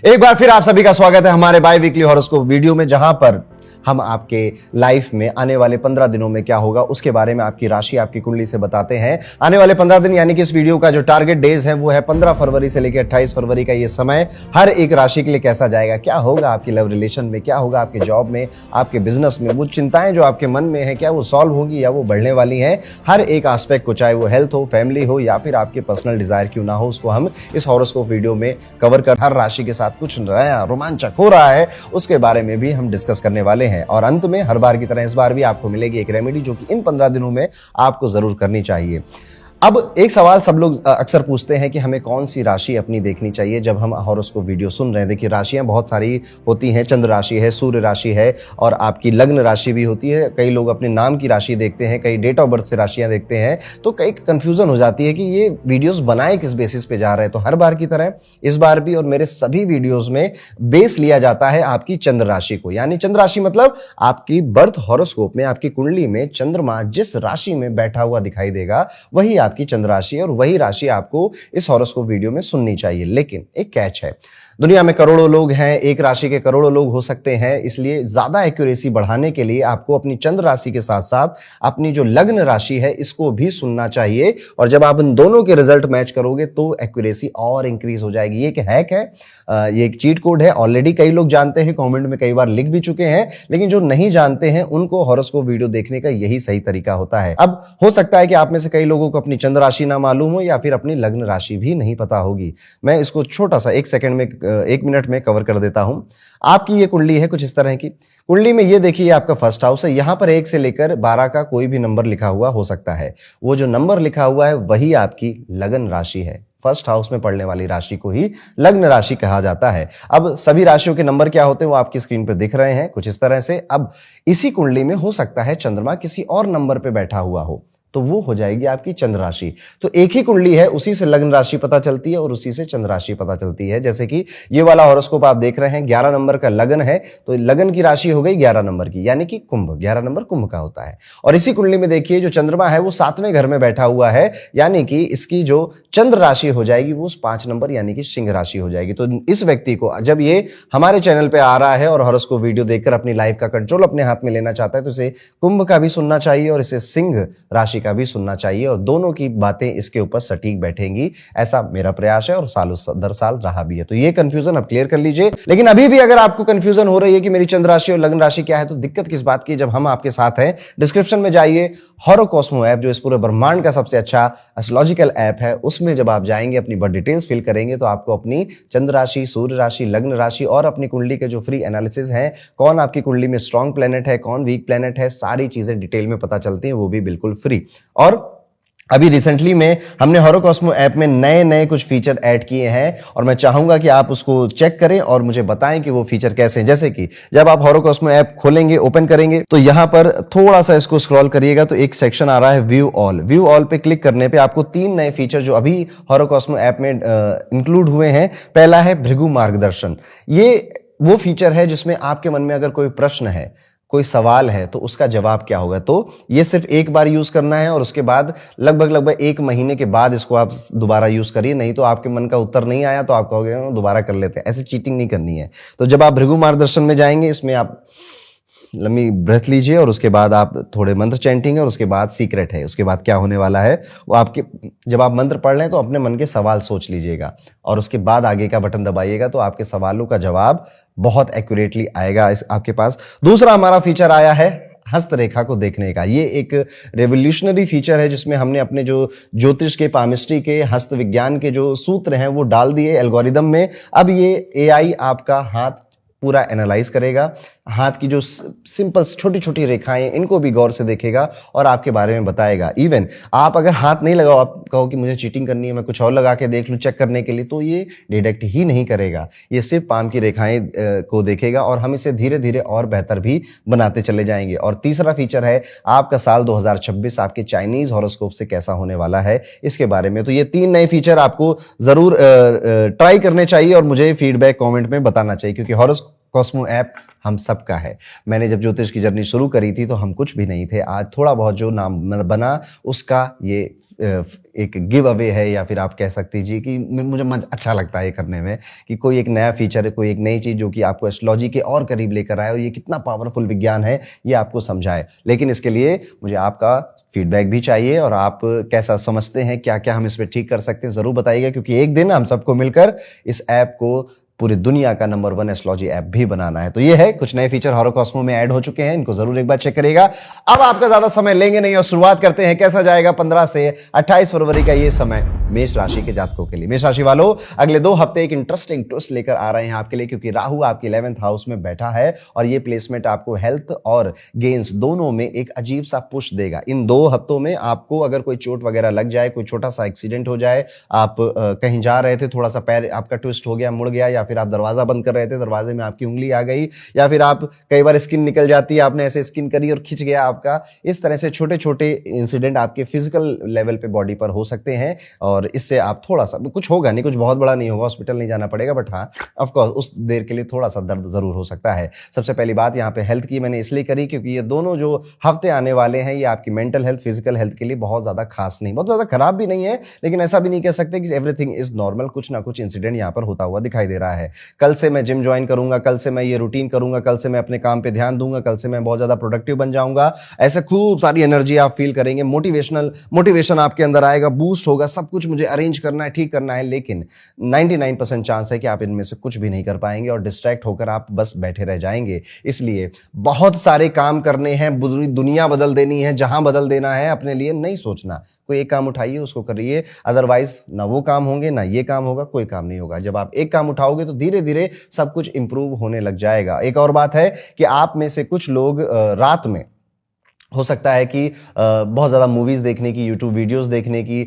एक बार फिर आप सभी का स्वागत है हमारे बाय वीकली हॉरोस्कोप वीडियो में, जहां पर हम आपके लाइफ में आने वाले 15 दिनों में क्या होगा उसके बारे में आपकी राशि, आपकी कुंडली से बताते हैं। आने वाले 15 दिन यानी कि इस वीडियो का जो टारगेट डेज है वो है 15 फरवरी से लेकर 28 फरवरी का ये समय हर एक राशि के लिए कैसा जाएगा, क्या होगा आपकी लव रिलेशन में, क्या होगा आपके जॉब में, आपके बिजनेस में, वो चिंताएं जो आपके मन में है क्या वो सॉल्व होंगी या वो बढ़ने वाली हैं। हर एक एस्पेक्ट को, चाहे वो हेल्थ हो, फैमिली हो या फिर आपके पर्सनल डिजायर क्यों ना हो, उसको हम इस हॉरोस्कोप वीडियो में कवर कर हर राशि के साथ कुछ नया रोमांचक हो रहा है उसके बारे में भी हम डिस्कस करने वाले हैं। और अंत में हर बार की तरह इस बार भी आपको मिलेगी एक रेमेडी जो कि इन 15 दिनों में आपको जरूर करनी चाहिए। अब एक सवाल सब लोग अक्सर पूछते हैं कि हमें कौन सी राशि अपनी देखनी चाहिए जब हम हॉरोस्कोप वीडियो सुन रहे हैं। देखिए, राशियां बहुत सारी होती हैं, चंद्र राशि है, सूर्य राशि है और आपकी लग्न राशि भी होती है। कई लोग अपने नाम की राशि देखते हैं, कई डेट ऑफ बर्थ से राशियां देखते हैं, तो कई कंफ्यूजन हो जाती है कि ये वीडियोस बनाए किस बेसिस पे जा रहे हैं। तो हर बार की तरह इस बार भी और मेरे सभी वीडियोज में बेस लिया जाता है आपकी चंद्र राशि को। यानी चंद्र राशि मतलब आपकी बर्थ हॉरोस्कोप में, आपकी कुंडली में चंद्रमा जिस राशि में बैठा हुआ दिखाई देगा वही आपकी चंद्र राशि है और वही राशि आपको इस हॉरोस्कोप वीडियो में सुननी चाहिए। लेकिन एक कैच है, दुनिया में करोड़ों लोग हैं, एक राशि के करोड़ों लोग हो सकते हैं, इसलिए ज्यादा एक्यूरेसी बढ़ाने के लिए आपको अपनी चंद्र राशि के साथ साथ अपनी जो लग्न राशि है इसको भी सुनना चाहिए। और जब आप इन दोनों के रिजल्ट मैच करोगे तो एक्यूरेसी और इंक्रीज हो जाएगी। ये एक हैक है, ये एक चीट कोड है, ऑलरेडी कई लोग जानते हैं, कमेंट में कई बार लिख भी चुके हैं, लेकिन जो नहीं जानते हैं उनको हॉरोस्कोप वीडियो देखने का यही सही तरीका होता है। अब हो सकता है कि आप में से कई लोगों को अपनी चंद्र राशि ना मालूम हो या फिर अपनी लग्न राशि भी नहीं पता होगी। मैं इसको छोटा सा एक मिनट में कवर कर देता हूं। आपकी ये कुंडली है कुछ इस तरह की। कुंडली में ये देखिए आपका फर्स्ट हाउस है, यहां पर 1 से लेकर 12 का कोई भी नंबर लिखा हुआ हो सकता है। वो जो नंबर लिखा हुआ है वही आपकी लगन राशि है। फर्स्ट हाउस में पड़ने वाली राशि को ही लग्न राशि कहा जाता है। अब सभी राशियों के नंबर क्या होते हैं वो आपकी स्क्रीन पर दिख रहे हैं कुछ इस तरह से। अब इसी कुंडली में हो सकता है चंद्रमा किसी और नंबर पे बैठा हुआ हो, तो वो हो जाएगी आपकी चंद्र राशि। तो एक ही कुंडली है, उसी से लग्न राशि पता चलती है और उसी से चंद्र राशि पता चलती है। जैसे कि ये वाला हॉरोस्कोप आप देख रहे हैं, 11 नंबर का लगन है, तो लगन की राशि हो गई 11 नंबर की, यानी कि कुंभ। 11 नंबर कुंभ का होता है। और इसी कुंडली में देखिए जो चंद्रमा है वो 7वें घर में बैठा हुआ है, यानी कि इसकी जो चंद्र राशि हो जाएगी वो 5 नंबर यानी कि सिंह राशि हो जाएगी। तो इस व्यक्ति को जब ये हमारे चैनल पे आ रहा है और हॉरोस्कोप वीडियो देखकर अपनी लाइफ का कंट्रोल अपने हाथ में लेना चाहता है, तो इसे कुंभ का भी सुनना चाहिए और इसे सिंह राशि का भी सुनना चाहिए और दोनों की बातें इसके ऊपर सटीक बैठेंगी, ऐसा मेरा प्रयास है और सालों दर साल रहा भी है। तो ये कंफ्यूजन अब क्लियर कर लीजिए। लेकिन अभी भी अगर आपको कंफ्यूजन हो रही है कि मेरी चंद्र राशि और लग्न राशि क्या है, तो दिक्कत किस बात की, जब हम आपके साथ हैं। डिस्क्रिप्शन में जाइए, हॉरोकॉस्मो ऐप जो इस पूरे ब्रह्मांड का सबसे अच्छा एस्ट्रोलॉजिकल ऐप है, उसमें जब आप जाएंगे अपनी बर्थ डिटेल्स फिल करेंगे तो आपको अपनी चंद्र राशि, सूर्य राशि, लग्न राशि और अपनी कुंडली के जो फ्री एनालिसिस है, कौन आपकी कुंडली में स्ट्रॉन्ग प्लेनेट है, कौन वीक प्लेनेट है, सारी चीजें डिटेल में पता चलती हैं, वो भी बिल्कुल फ्री। और अभी रिसेंटली में हमने हॉरोकॉस्मो ऐप में नए नए कुछ फीचर ऐड किए हैं और मैं चाहूंगा कि आप उसको चेक करें और मुझे बताएं कि वो फीचर कैसे हैं। जैसे कि जब आप हॉरोकॉस्मो ऐप खोलेंगे, ओपन करेंगे, तो यहां पर थोड़ा सा इसको स्क्रॉल करिएगा तो एक सेक्शन आ रहा है व्यू ऑल। व्यू ऑल पे क्लिक करने पे आपको 3 नए फीचर जो अभी हॉरोकॉस्मो ऐप में इंक्लूड हुए हैं। पहला है भृगु मार्गदर्शन। ये वो फीचर है जिसमें आपके मन में अगर कोई प्रश्न है, कोई सवाल है, तो उसका जवाब क्या होगा। तो ये सिर्फ एक बार यूज करना है और उसके बाद लगभग 1 महीने के बाद इसको आप दोबारा यूज करिए, नहीं तो आपके मन का उत्तर नहीं आया तो आप कहोगे दोबारा कर लेते हैं। ऐसे चीटिंग नहीं करनी है। तो जब आप भृगु मार्गदर्शन में जाएंगे, इसमें आप लंबी ब्रेथ लीजिए और उसके बाद आप थोड़े मंत्र चैंटिंग है और उसके बाद सीक्रेट है। उसके बाद क्या होने वाला है वो आपके, जब आप मंत्र पढ़ लें तो अपने मन के सवाल सोच लीजिएगा और उसके बाद आगे का बटन दबाइएगा तो आपके सवालों का जवाब बहुत एक्यूरेटली आएगा आपके पास। दूसरा हमारा फीचर आया है हस्तरेखा को देखने का। ये एक रेवोल्यूशनरी फीचर है जिसमें हमने अपने जो ज्योतिष के, पामिस्ट्री के, हस्त विज्ञान के जो सूत्र हैं वो डाल दिए एल्गोरिदम में। अब ये एआई आपका हाथ पूरा एनालाइज करेगा, हाथ की जो सिंपल छोटी छोटी रेखाएं इनको भी गौर से देखेगा और आपके बारे में बताएगा। इवन आप अगर हाथ नहीं लगाओ, आप कहो कि मुझे चीटिंग करनी है, मैं कुछ और लगा के देख लूं चेक करने के लिए, तो ये डिटेक्ट ही नहीं करेगा। ये सिर्फ पाम की रेखाएं को देखेगा और हम इसे धीरे धीरे और बेहतर भी बनाते चले जाएंगे। और तीसरा फीचर है आपका साल 2026 आपके चाइनीज हॉरोस्कोप से कैसा होने वाला है इसके बारे में। तो ये 3 नए फीचर आपको जरूर ट्राई करने चाहिए और मुझे फीडबैक कॉमेंट में बताना चाहिए, क्योंकि कॉस्मो ऐप हम सबका है। मैंने जब ज्योतिष की जर्नी शुरू करी थी तो हम कुछ भी नहीं थे। आज थोड़ा बहुत जो नाम बना उसका ये एक गिव अवे है, या फिर आप कह सकते जी कि मुझे अच्छा लगता है करने में कि कोई एक नया फीचर है, कोई एक नई चीज जो कि आपको एस्ट्रोलॉजी के और करीब लेकर आए और ये कितना पावरफुल विज्ञान है ये आपको समझाए। लेकिन इसके लिए मुझे आपका फीडबैक भी चाहिए और आप कैसा समझते हैं, क्या क्या हम इसमें ठीक कर सकते हैं जरूर बताइएगा, क्योंकि एक दिन हम सबको मिलकर इस ऐप को पूरी दुनिया का नंबर 1 एस्ट्रोलॉजी ऐप भी बनाना है। तो ये है, कुछ नए फीचर हॉरोकॉस्मो में ऐड हो चुके हैं, इनको जरूर एक बार चेक करिएगा। अब आपका ज्यादा समय लेंगे नहीं और शुरुआत करते हैं। कैसा जाएगा 15 से 28 फरवरी का ये समय मेष राशि के जातकों के लिए। मेष राशि वालों, अगले 2 हफ्ते एक इंटरेस्टिंग ट्विस्ट लेकर आ रहे हैं आपके लिए, क्योंकि राहु आपके 11th हाउस में बैठा है और ये प्लेसमेंट आपको हेल्थ और गेन्स दोनों में एक अजीब सा पुश देगा। इन 2 हफ्तों में आपको अगर कोई चोट वगैरह लग जाए, कोई छोटा सा एक्सीडेंट हो जाए, आप कहीं जा रहे थे, थोड़ा सा पैर आपका ट्विस्ट हो गया, मुड़ गया, या फिर आप दरवाजा बंद कर रहे थे, दरवाजे में आपकी उंगली आ गई, या फिर आप कई बार स्किन निकल जाती है, आपने ऐसे स्किन करी और खिंच गया आपका, इस तरह से छोटे छोटे इंसिडेंट आपके फिजिकल लेवल पे बॉडी पर हो सकते हैं और इससे आप थोड़ा सा, कुछ होगा नहीं, कुछ बहुत बड़ा नहीं होगा, हॉस्पिटल नहीं जाना पड़ेगा, बट हाँ ऑफ कोर्स उस देर के लिए थोड़ा सा दर्द जरूर हो सकता है। सबसे पहली बात यहाँ पे हेल्थ की मैंने इसलिए करी क्योंकि ये दोनों जो हफ्ते आने वाले हैं ये आपकी मेंटल हेल्थ, फिजिकल हेल्थ के लिए बहुत ज्यादा खास नहीं, बहुत ज्यादा खराब भी नहीं है, लेकिन ऐसा भी नहीं कह सकते कि एवरीथिंग इज नॉर्मल। कुछ ना कुछ इंसिडेंट यहाँ पर होता हुआ दिखाई दे रहा है। कल से मैं जिम ज्वाइन करूंगा, कल से मैं ये रूटीन करूंगा, कल से मैं अपने काम पे ध्यान दूंगा, कल से मैं बहुत ज्यादा प्रोडक्टिव बन जाऊंगा, ऐसे खूब सारी एनर्जी आप फील करेंगे, मोटिवेशन आपके अंदर आएगा, बूस्ट होगा, सब कुछ मुझे अरेंज करना है, ठीक करना है, लेकिन 99% चांस है कि आप इनमें से कुछ भी नहीं कर पाएंगे और डिस्ट्रैक्ट होकर आप बस बैठे रह जाएंगे। इसलिए बहुत सारे काम करने हैं, दुनिया बदल देनी है, जहां बदल देना है, अपने लिए नहीं सोचना, कोई एक काम उठाइए उसको करिए, अदरवाइज ना वो काम होंगे ना ये काम होगा, कोई काम नहीं होगा। जब आप एक काम उठाओगे तो धीरे धीरे सब कुछ इंप्रूव होने लग जाएगा। एक और बात है कि आप में से कुछ लोग रात में हो सकता है कि बहुत ज़्यादा मूवीज़ देखने की, यूट्यूब वीडियोस देखने की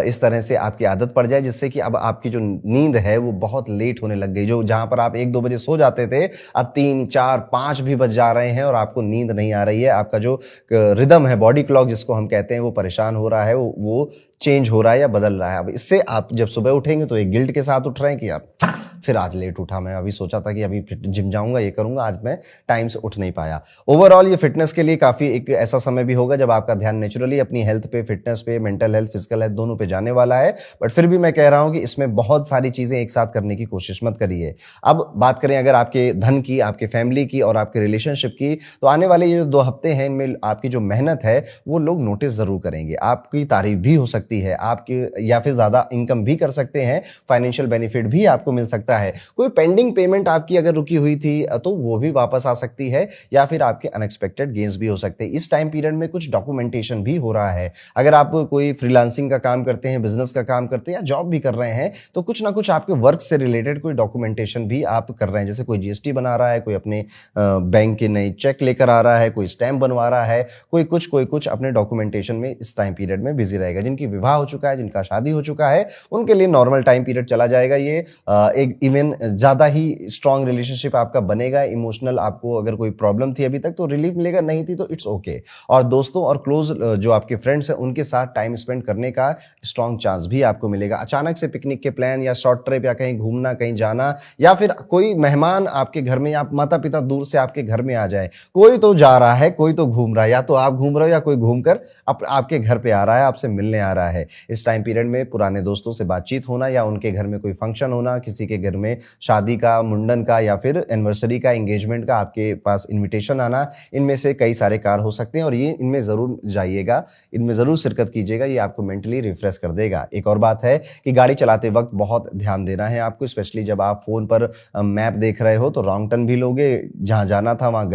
इस तरह से आपकी आदत पड़ जाए, जिससे कि अब आपकी जो नींद है वो बहुत लेट होने लग गई। जो जहां पर आप 1-2 बजे सो जाते थे, अब 3, 4, 5 भी बज जा रहे हैं और आपको नींद नहीं आ रही है। आपका जो रिदम है, बॉडी क्लॉक जिसको हम कहते हैं, वो परेशान हो रहा है, वो चेंज हो रहा है या बदल रहा है। अब इससे आप जब सुबह उठेंगे तो एक गिल्ट के साथ उठ रहे हैं कि यार फिर आज लेट उठा, मैं अभी सोचा था कि अभी जिम जाऊंगा, ये करूंगा, आज मैं टाइम से उठ नहीं पाया। ओवरऑल ये फिटनेस के लिए काफी एक ऐसा समय भी होगा जब आपका ध्यान नेचुरली अपनी हेल्थ पे, फिटनेस पे, मेंटल हेल्थ, फिजिकल हेल्थ दोनों पे जाने वाला है। बट फिर भी मैं कह रहा हूं कि इसमें बहुत सारी चीजें एक साथ करने की कोशिश मत करिए। अब बात करें अगर आपके धन की, आपके फैमिली की और आपके रिलेशनशिप की, तो आने वाले ये जो 2 हफ्ते हैं इनमें आपकी जो मेहनत है वो लोग नोटिस जरूर करेंगे। आपकी तारीफ भी हो सकती है, आपकी या फिर ज्यादा इनकम भी कर सकते हैं, फाइनेंशियल बेनिफिट भी आपको मिल सकता है। कोई पेंडिंग पेमेंट आपकी अगर रुकी हुई थी तो वो भी वापस आ सकती है, या फिर आपके अनएक्सपेक्टेड गेन्स भी हो सकते हैं। इस टाइम पीरियड में कुछ डॉक्यूमेंटेशन भी हो रहा है। अगर आप कोई फ्रीलांसिंग का काम करते हैं, बिजनेस का काम करते हैं या जॉब भी कर रहे हैं, तो कुछ ना कुछ आपके वर्क से रिलेटेड कोई डॉक्यूमेंटेशन भी आप कर रहे हैं। जैसे कोई जीएसटी बना रहा है, कोई अपने बैंक के नए चेक लेकर आ रहा है, कोई स्टैंप बनवा रहा है, कोई कुछ अपने डॉक्यूमेंटेशन में इस टाइम पीरियड में बिजी रहेगा। जिनकी विवाह हो चुका है, जिनका शादी हो चुका है, उनके लिए नॉर्मल टाइम पीरियड चला जाएगा। ये एक इवन ज्यादा ही स्ट्रॉन्ग रिलेशनशिप आपका बनेगा। इमोशनल आपको अगर कोई प्रॉब्लम थी अभी तक तो रिलीफ मिलेगा, नहीं थी तो इट्स ओके। और दोस्तों और क्लोज जो आपके फ्रेंड्स हैं उनके साथ टाइम स्पेंड करने का स्ट्रॉन्ग चांस भी आपको मिलेगा। अचानक से पिकनिक के प्लान या शॉर्ट ट्रिप या कहीं घूमना, कहीं जाना, या फिर कोई मेहमान आपके घर में, या माता पिता दूर से आपके घर में आ जाए, कोई तो जा रहा है, कोई तो घूम रहा है, या तो आप घूम रहे हो या कोई घूमकर आपके घर पे आ रहा है, आपसे मिलने आ रहा है। इस टाइम पीरियड में पुराने दोस्तों से बातचीत होना, या उनके घर में कोई फंक्शन होना, किसी के घर में शादी का, मुंडन का या फिर एनिवर्सरी का, एंगेजमेंट का आपके पास इनविटेशन आना, इनमें से कई सारे कार्य हो सकते हैं और ये इनमें जरूर जाइएगा, इनमें जरूर शिरकत कीजिएगा। ये आपको मेंटली रिफ्रेश कर देगा। एक और बात है कि गाड़ी चलाते वक्त बहुत ध्यान देना है आपको, स्पेशली जब आप फोन पर मैप देख रहे हो तो रॉन्ग टर्न भी लोगे, जहां जाना था वहां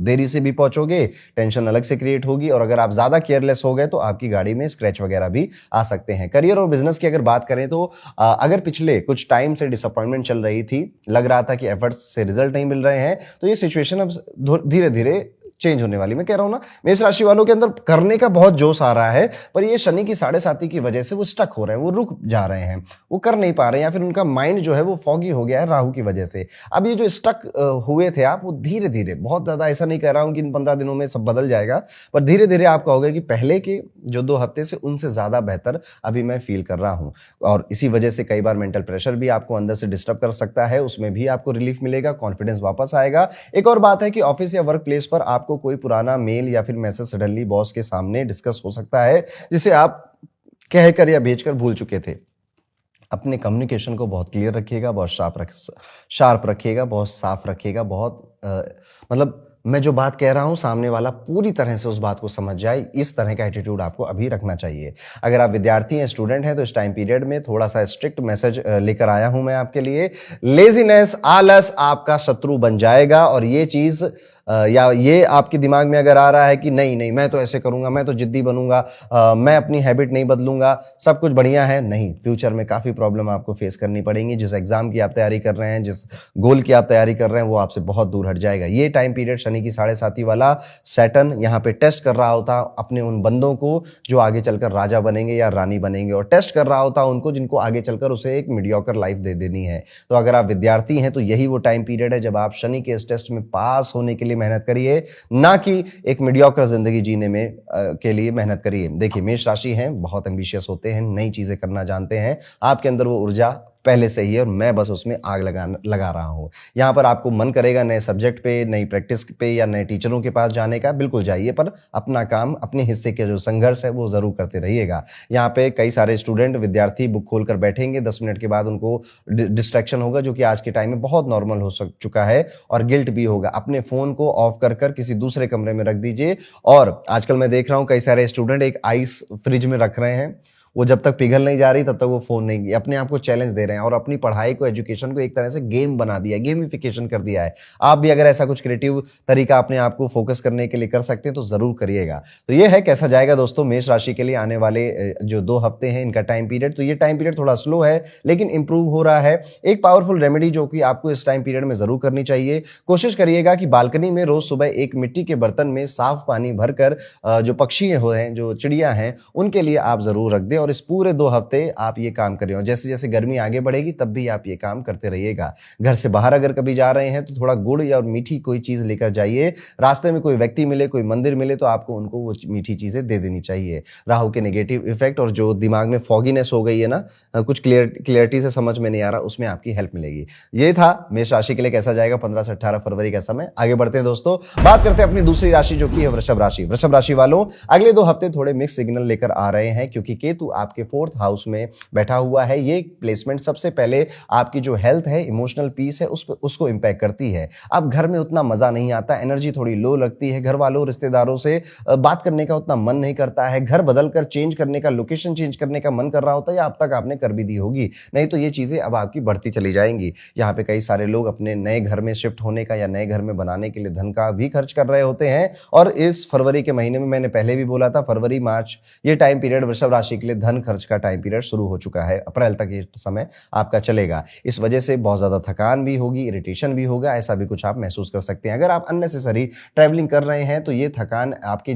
देरी से भी पहुंचोगे, टेंशन अलग से क्रिएट होगी, और अगर आप ज्यादा केयरलेस हो गए तो आपकी गाड़ी में स्क्रैच वगैरह भी आ सकते हैं। करियर और बिजनेस की अगर बात करें तो अगर पिछले कुछ टाइम से डिसअपॉइंटमेंट चल रही थी, लग रहा था कि एफर्ट्स से रिजल्ट नहीं मिल रहे हैं, तो ये सिचुएशन अब धीरे धीरे चेंज होने वाली। मैं कह रहा हूं ना, मेष राशि वालों के अंदर करने का बहुत जोश आ रहा है, पर ये शनि की 7.5 की वजह से वो स्टक हो रहे हैं, वो रुक जा रहे हैं, वो कर नहीं पा रहे हैं, या फिर उनका माइंड जो है वो फॉगी हो गया है राहु की वजह से। अब ये जो स्टक हुए थे आप, वो धीरे धीरे, बहुत ज्यादा ऐसा नहीं कह रहा हूं कि इन 15 दिनों में सब बदल जाएगा, पर धीरे धीरे आप कहोगे कि पहले के जो 2 हफ्ते से उनसे ज्यादा बेहतर अभी मैं फील कर रहा हूं। और इसी वजह से कई बार मेंटल प्रेशर भी आपको अंदर से डिस्टर्ब कर सकता है, उसमें भी आपको रिलीफ मिलेगा, कॉन्फिडेंस वापस आएगा। एक और बात है कि ऑफिस या वर्क प्लेस पर आपको कोई पुराना मेल या फिर मैसेज सडनली बॉस के सामने डिस्कस हो सकता है, जिसे आप कहकर या भेजकर भूल चुके थे। अपने कम्युनिकेशन को बहुत क्लियर रखिएगा, बहुत शार्प रखिएगा, बहुत साफ रखिएगा, बहुत मतलब मैं जो बात कह रहा हूं सामने वाला पूरी तरह से उस बात को समझ जाए, इस तरह का एटीट्यूड आपको अभी रखना चाहिए। अगर आप विद्यार्थी हैं, स्टूडेंट हैं, तो इस टाइम पीरियड में थोड़ा सा स्ट्रिक्ट मैसेज लेकर आया हूं मैं आपके लिए। लेजीनेस, आलस आपका शत्रु बन जाएगा, और ये चीज या ये आपके दिमाग में अगर आ रहा है कि नहीं नहीं मैं तो ऐसे करूंगा, मैं तो जिद्दी बनूंगा, मैं अपनी हैबिट नहीं बदलूंगा, सब कुछ बढ़िया है, नहीं, फ्यूचर में काफी प्रॉब्लम आपको फेस करनी पड़ेगी। जिस एग्जाम की आप तैयारी कर रहे हैं, जिस गोल की आप तैयारी कर रहे हैं, वो आपसे बहुत दूर हट जाएगा। ये टाइम पीरियड शनि की 7.5 वाला सैटर्न यहाँ पे टेस्ट कर रहा होता अपने उन बंदों को जो आगे चलकर राजा बनेंगे या रानी बनेंगे, और टेस्ट कर रहा होता उनको जिनको आगे चलकर उसे एक मीडियोकर लाइफ दे देनी है। तो अगर आप विद्यार्थी हैं तो यही वो टाइम पीरियड है जब आप शनि के इस टेस्ट में पास होने के लिए मेहनत करिए, ना कि एक मीडियोकर जिंदगी जीने में के लिए मेहनत करिए। देखिए, मेष राशि हैं, बहुत एम्बिशियस होते हैं, नई चीजें करना जानते हैं, आपके अंदर वो ऊर्जा पहले से ही है, और मैं बस उसमें आग लगा रहा हूं। यहां पर आपको मन करेगा नए सब्जेक्ट पे, नई प्रैक्टिस पे या नए टीचरों के पास जाने का, बिल्कुल जाइए, पर अपना काम, अपने हिस्से के जो संघर्ष है वो जरूर करते रहिएगा। यहाँ पे कई सारे स्टूडेंट, विद्यार्थी बुक खोलकर बैठेंगे, 10 मिनट के बाद उनको डिस्ट्रैक्शन होगा, जो कि आज के टाइम में बहुत नॉर्मल हो चुका है, और गिल्ट भी होगा। अपने फोन को ऑफ कर किसी दूसरे कमरे में रख दीजिए। और आजकल मैं देख रहा हूं कई सारे स्टूडेंट एक आइस फ्रिज में रख रहे हैं, वो जब तक पिघल नहीं जा रही तब तक वो फोन नहीं, अपने आप को चैलेंज दे रहे हैं, और अपनी पढ़ाई को, एजुकेशन को एक तरह से गेम बना दिया है, गेमिफिकेशन कर दिया है। आप भी अगर ऐसा कुछ क्रिएटिव तरीका अपने आप को फोकस करने के लिए कर सकते हैं तो जरूर करिएगा। तो ये है कैसा जाएगा दोस्तों मेष राशि के लिए आने वाले जो 2 हफ्ते हैं इनका टाइम पीरियड। तो ये टाइम पीरियड थोड़ा स्लो है लेकिन इंप्रूव हो रहा है। एक पावरफुल रेमेडी जो कि आपको इस टाइम पीरियड में जरूर करनी चाहिए, कोशिश करिएगा कि बालकनी में रोज सुबह एक मिट्टी के बर्तन में साफ पानी भरकर जो पक्षी हैं, जो चिड़िया हैं, उनके लिए आप जरूर रख दें, और इस पूरे 2 हफ्ते आप ये काम कर रहे हो। जैसे जैसे गर्मी आगे बढ़ेगी तब भी आप ये काम करते रहिएगा। घर से बाहर अगर कभी जा रहे हैं तो थोड़ा गुड़ या मीठी कोई चीज लेकर जाइए। रास्ते में कोई व्यक्ति मिले, कोई मंदिर मिले, तो आपको उनको वो मीठी चीजें दे देनी चाहिए। राहु के नेगेटिव इफेक्ट और जो दिमाग में फॉगीनेस हो गई है ना, कुछ क्लियरिटी से समझ में नहीं आ रहा, उसमें आपकी हेल्प मिलेगी। ये था मेष राशि के लिए कैसा जाएगा 15 से 18 फरवरी का समय। आगे बढ़ते हैं दोस्तों, बात करते हैं अपनी दूसरी राशि जो कि है वृषभ राशि। वृषभ राशि वालों, अगले 2 हफ्ते थोड़े मिक्स सिग्नल लेकर आ रहे हैं, क्योंकि केतु आपके 4th हाउस में बैठा हुआ है। ये प्लेसमेंट सबसे पहले आपकी जो हेल्थ है, इमोशनल पीस है, उसको इंपैक्ट करती है। अब घर में उतना मजा नहीं आता, एनर्जी थोड़ी लो लगती है, घर वालों, रिश्तेदारों से बात करने का उतना मन नहीं करता है, घर बदलकर चेंज करने का, लोकेशन चेंज करने का मन कर रहा होता है, या अब तक आपने कर भी दी होगी, नहीं तो ये चीजें अब आपकी बढ़ती चली जाएंगी। यहाँ पे कई सारे लोग अपने नए घर में शिफ्ट होने का या नए घर में बनाने के लिए धन का भी खर्च कर रहे होते हैं। और इस फरवरी के महीने में, मैंने पहले भी बोला था, फरवरी मार्च ये टाइम पीरियड वृषभ राशि के लिए धन खर्च का टाइम पीरियड शुरू हो चुका है। अप्रैल तक ये समय आपका चलेगा। इस वजह से बहुत ज्यादा थकान भी होगी, इरिटेशन भी होगा, ऐसा भी कुछ आप महसूस कर सकते हैं। अगर आप अननेसेसरी ट्रैवलिंग कर रहे हैं तो ये थकान आपकी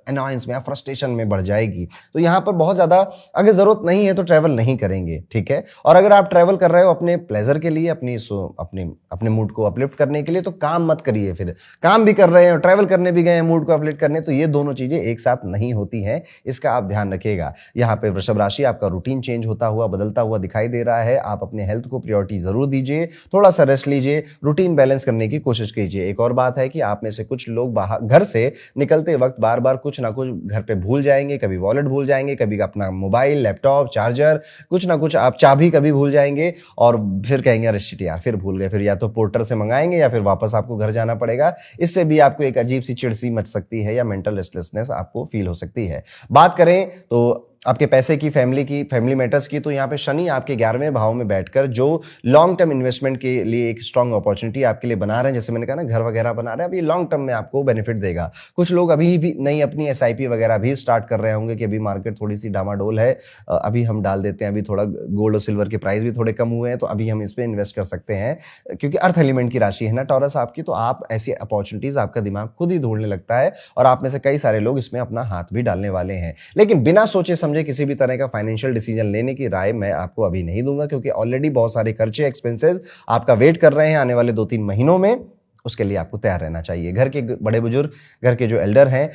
अनॉयंस में या फ्रस्ट्रेशन में बढ़ जाएगी। तो यहां पर बहुत ज्यादा अगर जरूरत नहीं है तो ट्रैवल नहीं करेंगे, ठीक है। और अगर आप ट्रैवल कर रहे हो अपने प्लेजर के लिए, अपने मूड को अपलिफ्ट करने के लिए, तो काम मत करिए। फिर काम भी कर रहे हैं और ट्रैवल करने भी गए हैं मूड को अपलिफ्ट करने, तो ये दोनों चीजें एक साथ नहीं होती हैं, इसका आप ध्यान रखिएगा। यहाँ पे वृषभ राशि आपका रूटीन चेंज होता हुआ, बदलता हुआ दिखाई दे रहा है। आप अपने हेल्थ को प्रायोरिटी जरूर दीजिए, थोड़ा सा रेस्ट लीजिए, रूटीन बैलेंस करने की कोशिश कीजिए। एक और बात है कि आप में से कुछ लोग बाहर घर से निकलते वक्त बार बार कुछ ना कुछ घर पे भूल जाएंगे, कभी वॉलेट भूल जाएंगे, कभी अपना मोबाइल, लैपटॉप, चार्जर, कुछ ना कुछ, आप चाबी कभी भूल जाएंगे, और फिर कहेंगे अरे शिट यार फिर भूल गए, फिर या तो पोर्टर से मंगाएंगे या फिर वापस आपको घर जाना पड़ेगा। इससे भी आपको एक अजीब सी चिड़ सी मच सकती है, या मेंटल रेस्टलेसनेस आपको फील हो सकती है। बात करें तो आपके पैसे की, फैमिली मैटर्स की, तो यहाँ पे शनि आपके 11वें भाव में बैठकर जो लॉन्ग टर्म इन्वेस्टमेंट के लिए एक स्ट्रांग अपॉर्चुनिटी आपके लिए बना रहे हैं, जैसे मैंने कहा ना घर वगैरह बना रहे हैं, अब ये लॉन्ग टर्म में आपको बेनिफिट देगा। कुछ लोग अभी भी नई अपनी एसआईपी वगैरह भी स्टार्ट कर रहे होंगे कि अभी मार्केट थोड़ी सी डामाडोल है, अभी हम डाल देते हैं, अभी थोड़ा गोल्ड और सिल्वर के प्राइस भी थोड़े कम हुए हैं, तो अभी हम इस पर इन्वेस्ट कर सकते हैं, क्योंकि अर्थ एलिमेंट की राशि है ना टॉरस आपकी, तो आप ऐसी अपॉर्चुनिटीज आपका दिमाग खुद ही ढूंढने लगता है और आप में से कई सारे लोग इसमें अपना हाथ भी डालने वाले हैं। लेकिन बिना सोचे समझे किसी भी तरह का फाइनेंशियल डिसीजन लेने की राय मैं आपको अभी नहीं दूंगा, क्योंकि ऑलरेडी बहुत सारे खर्चे, एक्सपेंसेस आपका वेट कर रहे हैं आने वाले 2-3 महीनों में। उसके लिए आपको तैयार रहना चाहिए। घर के बड़े बुजुर्ग, घर के जो एल्डर हैं,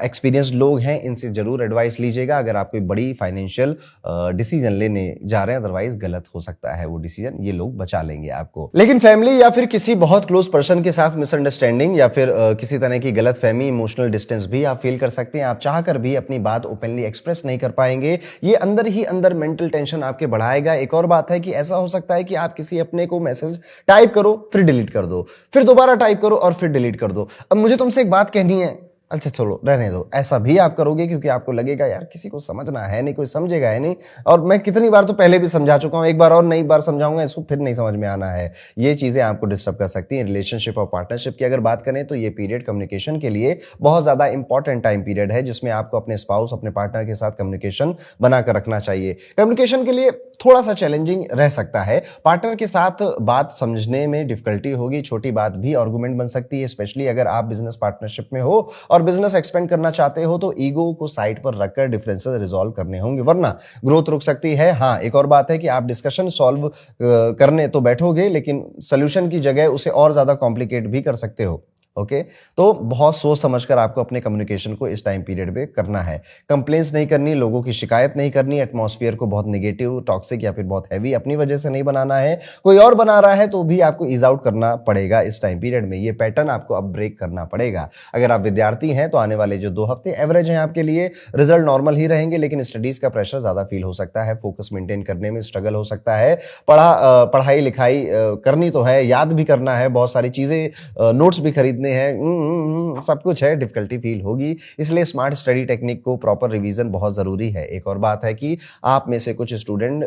एक्सपीरियंस्ड लोग हैं, इनसे जरूर एडवाइस लीजिएगा अगर आप कोई बड़ी फाइनेंशियल डिसीजन लेने जा रहे हैं, अदरवाइज गलत हो सकता है वो डिसीजन, ये लोग बचा लेंगे आपको। लेकिन फैमिली या फिर किसी बहुत क्लोज पर्सन के साथ मिसअंडरस्टैंडिंग या फिर किसी तरह की गलत फहमी, इमोशनल डिस्टेंस भी आप फील कर सकते हैं। आप चाहकर भी अपनी बात ओपनली एक्सप्रेस नहीं कर पाएंगे, ये अंदर ही अंदर मेंटल टेंशन आपके बढ़ाएगा। एक और बात है कि ऐसा हो सकता है कि आप किसी अपने को मैसेज टाइप करो, फिर डिलीट कर दो, फिर दोबारा टाइप करो और फिर डिलीट कर दो। अब मुझे तुमसे एक बात कहनी है, अच्छा चलो रहने दो, ऐसा भी आप करोगे क्योंकि आपको लगेगा यार किसी को समझना है नहीं, कोई समझेगा है नहीं, और मैं कितनी बार तो पहले भी समझा चुका हूं, एक बार और नई बार समझाऊंगा, इसको फिर नहीं समझ में आना है। ये चीजें आपको डिस्टर्ब कर सकती हैं। रिलेशनशिप और पार्टनरशिप की अगर बात करें तो ये पीरियड कम्युनिकेशन के लिए बहुत ज्यादा इंपॉर्टेंट टाइम पीरियड है, जिसमें आपको अपने स्पाउस, अपने पार्टनर के साथ कम्युनिकेशन बनाकर रखना चाहिए। कम्युनिकेशन के लिए थोड़ा सा चैलेंजिंग रह सकता है, पार्टनर के साथ बात समझने में डिफिकल्टी होगी, छोटी बात भी आर्गुमेंट बन सकती है, स्पेशली अगर आप बिजनेस पार्टनरशिप में हो और बिजनेस एक्सपेंड करना चाहते हो, तो ईगो को साइड पर रखकर डिफरेंसेस रिजॉल्व करने होंगे, वरना ग्रोथ रुक सकती है। हाँ, एक और बात है कि आप डिस्कशन सॉल्व करने तो बैठोगे, लेकिन सोल्यूशन की जगह उसे और ज्यादा कॉम्प्लिकेट भी कर सकते हो। ओके, तो बहुत सोच समझकर आपको अपने कम्युनिकेशन को इस टाइम पीरियड में करना है। कंप्लेंट्स नहीं करनी, लोगों की शिकायत नहीं करनी, एटमॉस्फेयर को बहुत नेगेटिव, टॉक्सिक या फिर बहुत हैवी अपनी वजह से नहीं बनाना है। कोई और बना रहा है तो भी आपको ईज आउट करना पड़ेगा इस टाइम पीरियड में, ये पैटर्न आपको अब ब्रेक करना पड़ेगा। अगर आप विद्यार्थी हैं तो आने वाले जो 2 हफ्ते एवरेज हैं आपके लिए, रिजल्ट नॉर्मल ही रहेंगे, लेकिन स्टडीज का प्रेशर ज्यादा फील हो सकता है, फोकस मेंटेन करने में स्ट्रगल हो सकता है। पढ़ाई लिखाई करनी तो है, याद भी करना है, बहुत सारी चीजें, नोट्स भी खरीदने हैं, सब कुछ है, डिफिकल्टी फील होगी, इसलिए स्मार्ट स्टडी टेक्निक को प्रॉपर रिवीजन बहुत जरूरी है। एक और बात है कि आप में से कुछ स्टूडेंट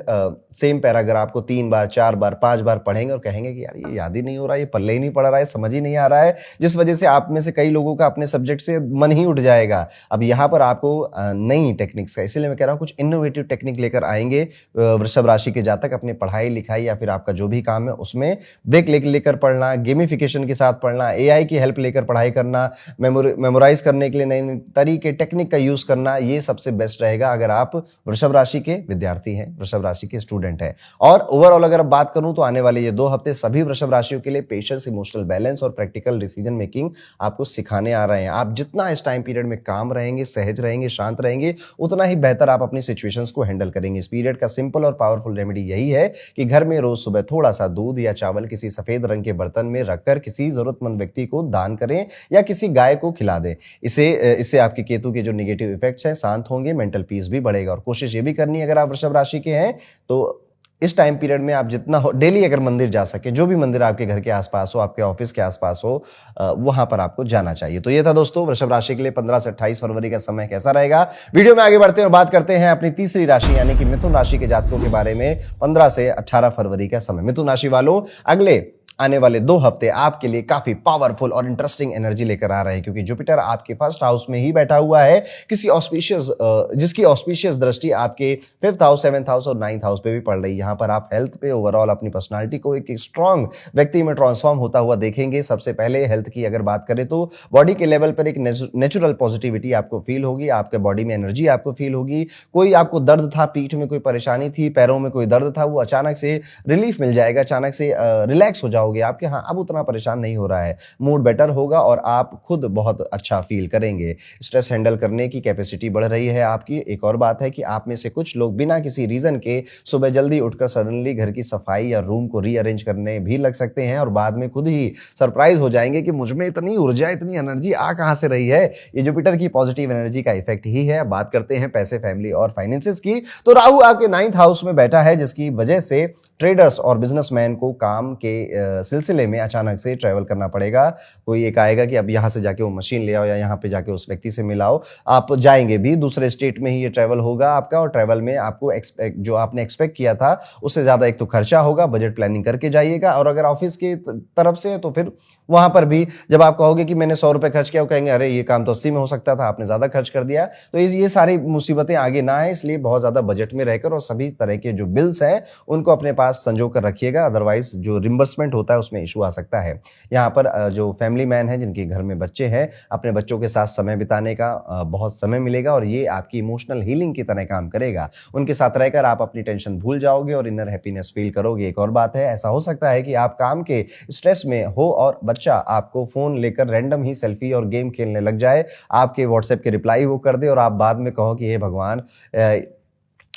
सेम पैराग्राफ को 3 बार, 4 बार, 5 बार पढ़ेंगे और कहेंगे कि यार ये याद ही नहीं हो रहा है, ये पल्ले ही नहीं पड़ रहा है, समझ ही नहीं आ रहा है, जिस वजह से आप में से कई लोगों का अपने सब्जेक्ट से मन ही उठ जाएगा। अब यहाँ पर आपको नई टेक्निक्स का, इसलिए मैं कह रहा हूँ कुछ इनोवेटिव टेक्निक लेकर आएंगे वृषभ राशि के जातक अपने पढ़ाई लिखाई या फिर आपका जो भी काम है उसमें ब्रेक लेकर पढ़ना, गेमिफिकेशन के साथ पढ़ना, एआई की हेल्प लेकर पढ़ाई करना, मेमोराइज करने के लिए नए तरीके, टेक्निक का यूज करना, ये सबसे बेस्ट रहेगा अगर आप वृषभ राशि के विद्यार्थी हैं, वृषभ राशि के स्टूडेंट हैं। और ओवरऑल अगर बात करूं तो आने वाले ये 2 हफ्ते सभी वृषभ राशियों के लिए पेशेंस, इमोशनल बैलेंस और प्रैक्टिकल डिसीजन मेकिंग आपको सिखाने आ रहे हैं। आप जितना इस टाइम पीरियड में काम रहेंगे, सहज रहेंगे, शांत रहेंगे, उतना ही बेहतर आप अपनी सिचुएशंस को हैंडल करेंगे। इस पीरियड का सिंपल और पावरफुल रेमेडी यही है कि घर में रोज सुबह थोड़ा सा दूध या चावल किसी सफेद रंग के बर्तन में रखकर किसी जरूरतमंद व्यक्ति को दान करें या किसी गाय को खिला दें। इससे आपके केतु के जो नेगेटिव इफेक्ट्स हैं शांत होंगे, मेंटल पीस भी बढ़ेगा। और कोशिश ये भी करनी है अगर आप वृषभ राशि के हैं तो इस टाइम पीरियड में आप जितना हो डेली अगर मंदिर जा सके, जो भी मंदिर आपके घर के आसपास हो, आपके ऑफिस के आसपास हो, वहां पर आपको जाना चाहिए। तो ये था दोस्तों वृषभ राशि के लिए 15 से 28 फरवरी का समय कैसा रहेगा। वीडियो में आगे बढ़ते हैं और बात करते हैं अपनी तीसरी राशि यानी कि मिथुन राशि के जातकों के बारे में। 15 से 18 फरवरी का समय, मिथुन राशि वालों अगले आने वाले 2 हफ्ते आपके लिए काफी पावरफुल और इंटरेस्टिंग एनर्जी लेकर आ रहे हैं, क्योंकि जुपिटर आपके फर्स्ट हाउस में ही बैठा हुआ है, किसी ऑस्पिशियस जिसकी ऑस्पिशियस दृष्टि आपके 5th हाउस, 7th हाउस और 9th हाउस पे भी पड़ रही है। यहां पर आप हेल्थ पे, ओवरऑल अपनी पर्सनालिटी को एक स्ट्रांग व्यक्ति में ट्रांसफॉर्म होता हुआ देखेंगे। सबसे पहले हेल्थ की अगर बात करें तो बॉडी के लेवल पर एक नेचुरल पॉजिटिविटी आपको फील होगी, आपके बॉडी में एनर्जी आपको फील होगी। कोई आपको दर्द था, पीठ में कोई परेशानी थी, पैरों में कोई दर्द था, वो अचानक से रिलीफ मिल जाएगा, अचानक से रिलैक्स हो जाओगे आपके, हाँ अब उतना परेशान नहीं हो रहा है, मूड बेटर होगा और आप खुद बहुत अच्छा फील करेंगे। स्ट्रेस हैंडल करने की कैपेसिटी बढ़ रही है आपकी। एक और बात है कि आप में से कुछ लोग बिना किसी रीजन के सुबह जल्दी उठकर सडनली घर की सफाई या रूम को रीअरेंज करने भी लग सकते हैं और बाद में खुद ही सरप्राइज हो जाएंगे कि मुझ में इतनी ऊर्जा, इतनी एनर्जी आ कहां से रही है। ये जुपिटर की पॉजिटिव एनर्जी का इफेक्ट ही है। बात करते हैं पैसे, फैमिली और फाइनेंसेस की, तो राहु आपके 9th हाउस में बैठा है, जिसकी वजह से ट्रेडर्स और बिजनेसमैन को काम के सिलसिले में अचानक से ट्रैवल करना पड़ेगा। कोई एक आएगा कि अब यहाँ से जाके वो मशीन ले आओ या यहाँ पे जाके उस व्यक्ति से मिलाओ। आप जाएंगे भी, दूसरे स्टेट में ही ये ट्रैवल होगा आपका, और ट्रैवल में आपको जो आपने एक्सपेक्ट किया था उससे ज्यादा एक तो खर्चा होगा। बजट प्लानिंग करके जाइएगा। और अगर ऑफिस की तरफ से है तो फिर वहां पर भी जब आप कहोगे कि मैंने 100 रुपए खर्च किया, वो कहेंगे अरे ये काम तो 80 में हो सकता था, आपने ज्यादा खर्च कर दिया। तो ये सारी मुसीबतें आगे ना आए, इसलिए बहुत ज्यादा बजट में रहकर और सभी तरह के जो बिल्स हैं उनको अपने पास संजो कर रखिएगा, अदरवाइज जो रिम्बर्समेंट होता है उसमें इशू आ सकता है। यहाँ पर जो फैमिली मैन है, जिनके घर में बच्चे हैं, अपने बच्चों के साथ समय बिताने का बहुत समय मिलेगा और ये आपकी इमोशनल हीलिंग की तरह काम करेगा। उनके साथ रहकर आप अपनी टेंशन भूल जाओगे और इनर हैप्पीनेस फील करोगे। एक और बात है, ऐसा हो सकता है कि आप काम के स्ट्रेस में हो और बच्चा आपको फोन लेकर रैंडम ही सेल्फी और गेम खेलने लग जाए, आपके व्हाट्सएप के रिप्लाई वो कर दे और आप बाद में कहो कि हे भगवान,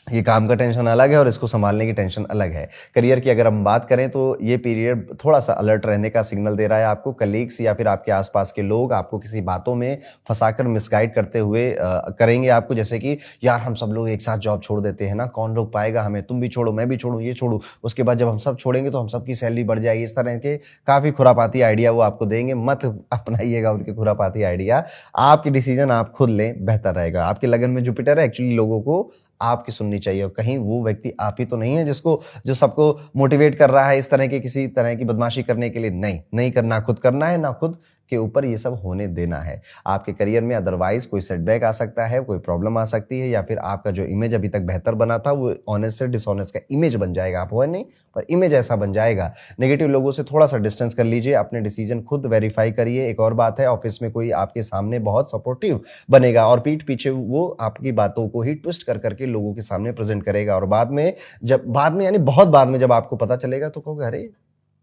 ये काम का टेंशन अलग है और इसको संभालने की टेंशन अलग है। करियर की अगर हम बात करें तो ये पीरियड थोड़ा सा अलर्ट रहने का सिग्नल दे रहा है आपको। कलीग्स या फिर आपके आसपास के लोग आपको किसी बातों में फंसाकर मिसगाइड करते हुए करेंगे आपको, जैसे कि यार हम सब लोग एक साथ जॉब छोड़ देते हैं ना, कौन रोक पाएगा हमें, तुम भी छोड़ो, मैं भी छोड़ू, ये छोड़ू, उसके बाद जब हम सब छोड़ेंगे तो हम सबकी सैलरी बढ़ जाएगी। इस तरह के काफी खुरापाती आइडिया वो आपको देंगे, मत अपनाइएगा उनके खुरापाती आइडिया। आपकी डिसीजन आप खुद लें, बेहतर रहेगा। आपके लगन में जुपिटर है, एक्चुअली लोगों को आपकी सुननी चाहिए। और कहीं वो व्यक्ति आप ही तो नहीं है जो सबको मोटिवेट कर रहा है इस तरह के किसी तरह की बदमाशी करने के लिए। नहीं करना, खुद करना है, ना खुद के ऊपर ये सब होने देना है। आपके करियर में अदरवाइज कोई सेटबैक आ सकता है, कोई प्रॉब्लम आ सकती है, या फिर आपका जो इमेज अभी तक बेहतर बना था वो ऑनेस्ट से डिसऑनेस्ट का इमेज बन जाएगा। आप हो नहीं, पर इमेज ऐसा बन जाएगा। नेगेटिव लोगों से थोड़ा सा डिस्टेंस कर लीजिए, अपने डिसीजन खुद वेरीफाई करिए। एक और बात है, ऑफिस में कोई आपके सामने बहुत सपोर्टिव बनेगा और पीठ पीछे वो आपकी बातों को ही ट्विस्ट कर करके लोगों के सामने प्रेजेंट करेगा, और बाद में यानी बहुत बाद में जब आपको पता चलेगा तो कहोगे अरे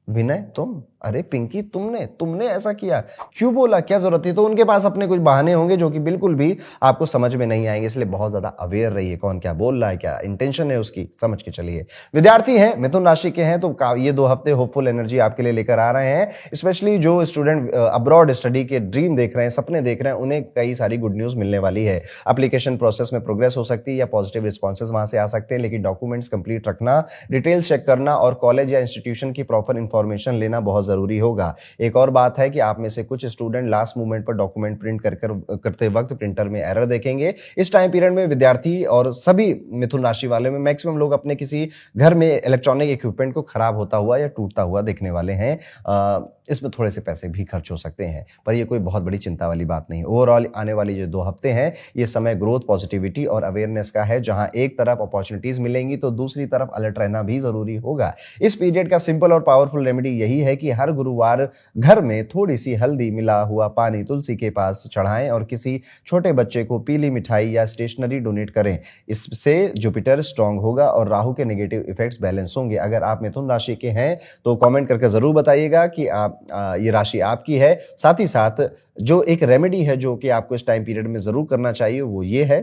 विनय तुम, अरे पिंकी तुमने ऐसा किया, क्यों बोला, क्या जरूरत थी। तो उनके पास अपने कुछ बहाने होंगे जो कि बिल्कुल भी आपको समझ में नहीं आएंगे। इसलिए बहुत ज्यादा अवेयर रहिए, कौन क्या बोल रहा है, क्या इंटेंशन है उसकी, समझ के चलिए। विद्यार्थी हैं, मिथुन राशि के हैं, तो ये 2 हफ्ते होपफुल एनर्जी आपके लिए लेकर आ रहे हैं। स्पेशली जो स्टूडेंट अब्रॉड स्टडी के ड्रीम देख रहे हैं, सपने देख रहे हैं, उन्हें कई सारी गुड न्यूज मिलने वाली है। एप्लीकेशन प्रोसेस में प्रोग्रेस हो सकती है या पॉजिटिव रिस्पॉन्सेज वहां से आ सकते हैं, लेकिन डॉक्यूमेंट्स कंप्लीट रखना, डिटेल्स चेक करना और कॉलेज या इंस्टीट्यूशन की प्रॉपर इंफॉर्मेशन लेना बहुत जरूरी होगा। एक और बात है कि आप में से कुछ स्टूडेंट लास्ट मोमेंट पर डॉक्यूमेंट प्रिंट करते वक्त प्रिंटर में एरर देखेंगे। इस टाइम पीरियड में विद्यार्थी और सभी मिथुन राशि वाले में मैक्सिमम लोग अपने किसी घर में इलेक्ट्रॉनिक इक्विपमेंट को खराब होता हुआ या टूटता हुआ देखने वाले हैं। इसमें थोड़े से पैसे भी खर्च हो सकते हैं, पर यह कोई बहुत बड़ी चिंता वाली बात नहीं। ओवरऑल आने वाली जो 2 हफ्ते हैं, ये समय ग्रोथ, पॉजिटिविटी और अवेयरनेस का है, जहां एक तरफ अपॉर्चुनिटीज मिलेंगी तो दूसरी तरफ अलर्ट रहना भी जरूरी होगा। इस पीरियड का सिंपल और पावरफुल रेमेडी यही है कि हर गुरुवार घर में थोड़ी सी हल्दी मिला हुआ पानी तुलसी के पास चढ़ाएं और किसी छोटे बच्चे को पीली मिठाई या स्टेशनरी डोनेट करें। इससे जुपिटर स्ट्रांग होगा और राहु के नेगेटिव इफेक्ट्स बैलेंस होंगे। अगर आप मिथुन राशि के हैं तो कमेंट करके जरूर बताइएगा कि ये राशि आपकी है। साथ ही साथ जो एक रेमेडी है जो कि आपको इस टाइम पीरियड में जरूर करना चाहिए वो ये है,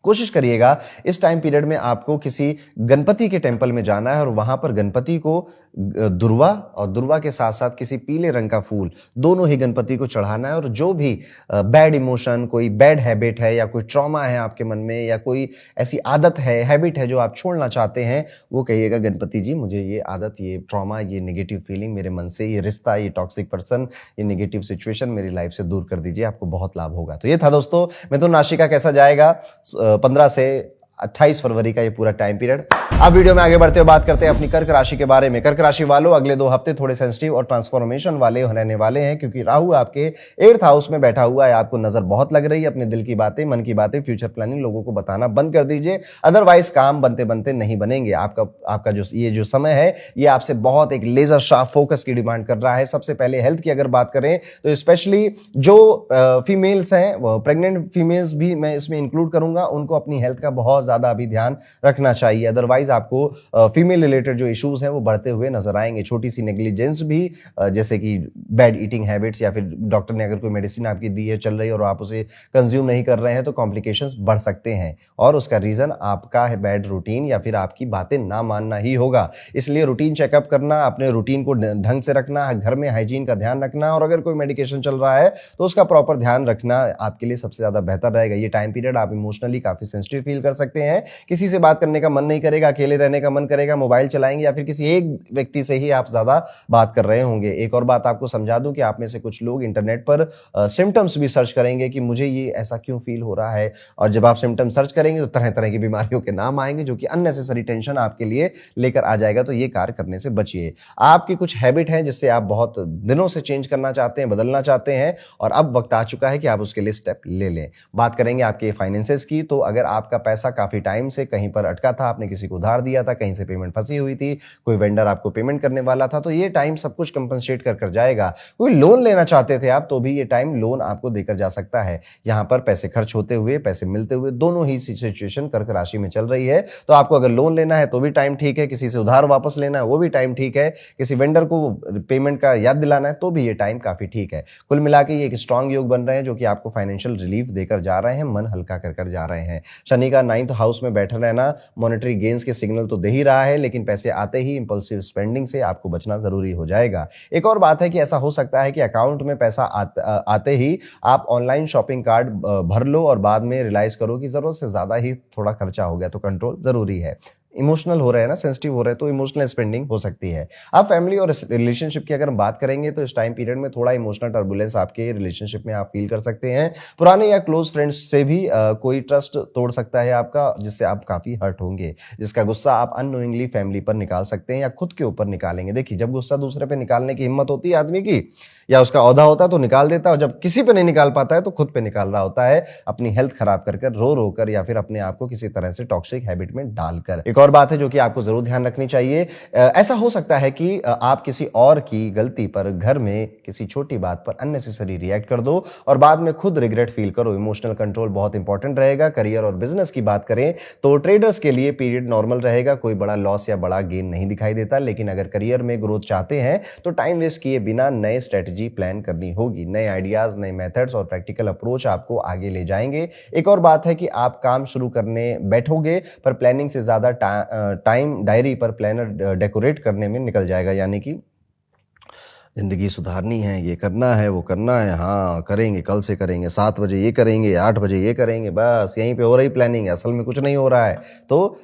कोशिश करिएगा इस टाइम पीरियड में आपको किसी गणपति के टेंपल में जाना है और वहां पर गणपति को दुर्वा और दुर्वा के साथ साथ किसी पीले रंग का फूल, दोनों ही गणपति को चढ़ाना है। और जो भी बैड इमोशन, कोई बैड हैबिट है या कोई ट्रॉमा है आपके मन में या कोई ऐसी आदत है, हैबिट है जो आप छोड़ना चाहते हैं, वो कहिएगा गणपति जी मुझे ये आदत, ये ट्रॉमा, ये नेगेटिव फीलिंग मेरे मन से, ये रिश्ता, ये टॉक्सिक पर्सन, ये नेगेटिव सिचुएशन मेरी लाइफ से दूर कर दीजिए, आपको बहुत लाभ होगा। तो ये था दोस्तों मिथुन राशि का कैसा जाएगा 15 से 28 फरवरी का ये पूरा टाइम पीरियड। अब वीडियो में आगे बढ़ते हुए बात करते हैं अपनी कर्क राशि के बारे में। कर्क राशि वालों, अगले 2 हफ्ते थोड़े सेंसिटिव और ट्रांसफॉर्मेशन वाले रहने वाले हैं, क्योंकि राहु आपके 8th हाउस में बैठा हुआ है। आपको नजर बहुत लग रही है, अपने दिल की बातें, मन की बातें, फ्यूचर प्लानिंग लोगों को बताना बंद कर दीजिए, अदरवाइज काम बनते बनते नहीं बनेंगे। आपका जो समय है ये आपसे बहुत एक लेजर शार्प फोकस की डिमांड कर रहा है। सबसे पहले हेल्थ की अगर बात करें तो स्पेशली जो फीमेल्स हैं, वो प्रेग्नेंट फीमेल्स भी मैं इसमें इंक्लूड करूंगा, उनको अपनी हेल्थ का बहुत ज्यादा अभी ध्यान रखना चाहिए। अदरवाइज आपको फीमेल रिलेटेड जो इश्यूज हैं वो बढ़ते हुए नजर आएंगे। छोटी सी नेग्लिजेंस भी, जैसे कि बैड ईटिंग हैबिट्स या फिर डॉक्टर ने अगर कोई मेडिसिन आपकी दी है, चल रही है और आप उसे कंज्यूम नहीं कर रहे हैं, तो कॉम्प्लिकेशंस बढ़ सकते हैं और उसका रीजन आपका है बैड रूटीन या फिर आपकी बातें ना मानना ही होगा। इसलिए रूटीन चेकअप करना, अपने रूटीन को ढंग से रखना, घर में हाइजीन का ध्यान रखना, और अगर कोई मेडिकेशन चल रहा है तो उसका प्रॉपर ध्यान रखना आपके लिए सबसे ज्यादा बेहतर रहेगा। ये टाइम पीरियड आप इमोशनली काफी सेंसिटिव फील कर सकते सकते हैं। किसी से बात करने का मन नहीं करेगा, अकेले रहने का मन करेगा, मोबाइल चलाएंगे या फिर किसी एक व्यक्ति से ही आप ज्यादा बात कर रहे होंगे। एक और बात आपको समझा दूं कि आप में से कुछ लोग इंटरनेट पर सिम्टम्स भी सर्च करेंगे कि मुझे ये ऐसा क्यों फील हो रहा है, और जब आप सिम्टम्स सर्च करेंगे तो तरह तरह की बीमारियों के नाम आएंगे जो कि अननेसेसरी टेंशन आपके लिए लेकर आ जाएगा। तो ये कार्य करने से बचिए। आपकी कुछ हैबिट है जिससे आप बहुत दिनों से चेंज करना चाहते हैं, बदलना चाहते हैं, और अब वक्त आ चुका है कि आप उसके लिए स्टेप ले लें। बात करेंगे आपके फाइनेंसेस की। तो अगर आपका पैसा काफी टाइम से कहीं पर अटका था, आपने किसी को उधार दिया था, कहीं से पेमेंट फंसी हुई थी, कोई वेंडर आपको पेमेंट करने वाला था, तो ये टाइम सब कुछ कंपनसेट कर जाएगा। कोई लोन लेना चाहते थे आप, तो भी ये टाइम लोन आपको देकर जा सकता है। यहां पर पैसे खर्च होते हुए, पैसे मिलते हुए, दोनों ही सिचुएशन कर्क राशि में चल रही है। तो आपको अगर लोन लेना है तो भी टाइम ठीक है, किसी से उधार वापस लेना है वो भी टाइम ठीक है, किसी वेंडर को पेमेंट का याद दिलाना है तो भी ये टाइम काफी ठीक है। कुल मिला के ये एक स्ट्रांग योग बन रहे हैं जो कि आपको फाइनेंशियल रिलीफ देकर जा रहे हैं, मन हल्का कर जा रहे हैं। शनि का 9th हाउस में बैठा रहना मॉनेटरी गेन्स के सिग्नल तो दे ही रहा है, लेकिन पैसे आते ही इंपल्सिव स्पेंडिंग से आपको बचना जरूरी हो जाएगा। एक और बात है कि ऐसा हो सकता है कि अकाउंट में पैसा आते ही आप ऑनलाइन शॉपिंग कार्ड भर लो और बाद में रियलाइज करो कि जरूरत से ज्यादा ही थोड़ा खर्चा हो गया। तो कंट्रोल जरूरी है। इमोशनल हो रहे हैं ना, सेंसिटिव हो रहे हैं, तो इमोशनल स्पेंडिंग हो सकती है। अब फैमिली और रिलेशनशिप की अगर हम बात करेंगे तो इस टाइम पीरियड में थोड़ा इमोशनल टर्बुलेंस आपके रिलेशनशिप में आप फील कर सकते हैं। पुराने या क्लोज फ्रेंड्स से भी कोई ट्रस्ट तोड़ सकता है आपका, जिससे आप काफी हर्ट होंगे, जिसका गुस्सा आप अननोइंगली फैमिली पर निकाल सकते हैं या खुद के ऊपर निकालेंगे। देखिए, जब गुस्सा दूसरे पे निकालने की हिम्मत होती है आदमी की या उसका औहदा होता है तो निकाल देता है, और जब किसी पे नहीं निकाल पाता है तो खुद पे निकाल रहा होता है, अपनी हेल्थ खराब कर रो कर या फिर अपने आप को किसी तरह से टॉक्सिक हैबिट में डालकर। एक और बात है जो कि आपको जरूर ध्यान रखनी चाहिए। ऐसा हो सकता है कि आप किसी और की गलती पर घर में किसी छोटी बात पर अननेसेसरी रिएक्ट कर दो और बाद में खुद रिग्रेट फील करो। इमोशनल कंट्रोल बहुत इंपॉर्टेंट रहेगा। करियर और बिजनेस की बात करें तो ट्रेडर्स के लिए पीरियड नॉर्मल रहेगा, कोई बड़ा लॉस या बड़ा गेन नहीं दिखाई देता, लेकिन अगर करियर में ग्रोथ चाहते हैं तो टाइम वेस्ट किए बिना नए स्ट्रेटजी प्लान करनी होगी। नए आइडियाज, नए मेथड्स और प्रैक्टिकल अप्रोच आपको आगे ले जाएंगे। एक और बात है कि आप काम शुरू करने बैठोगे पर प्लानिंग से ज्यादा टाइम डायरी पर प्लानर डेकोरेट करने में निकल जाएगा, यानी कि जिंदगी सुधारनी है, ये करना है, वो करना है, हाँ करेंगे, कल से करेंगे, 7 बजे ये करेंगे, 8 बजे ये करेंगे, बस यहीं पे हो रही प्लानिंग है, असल में कुछ नहीं हो रहा है। तो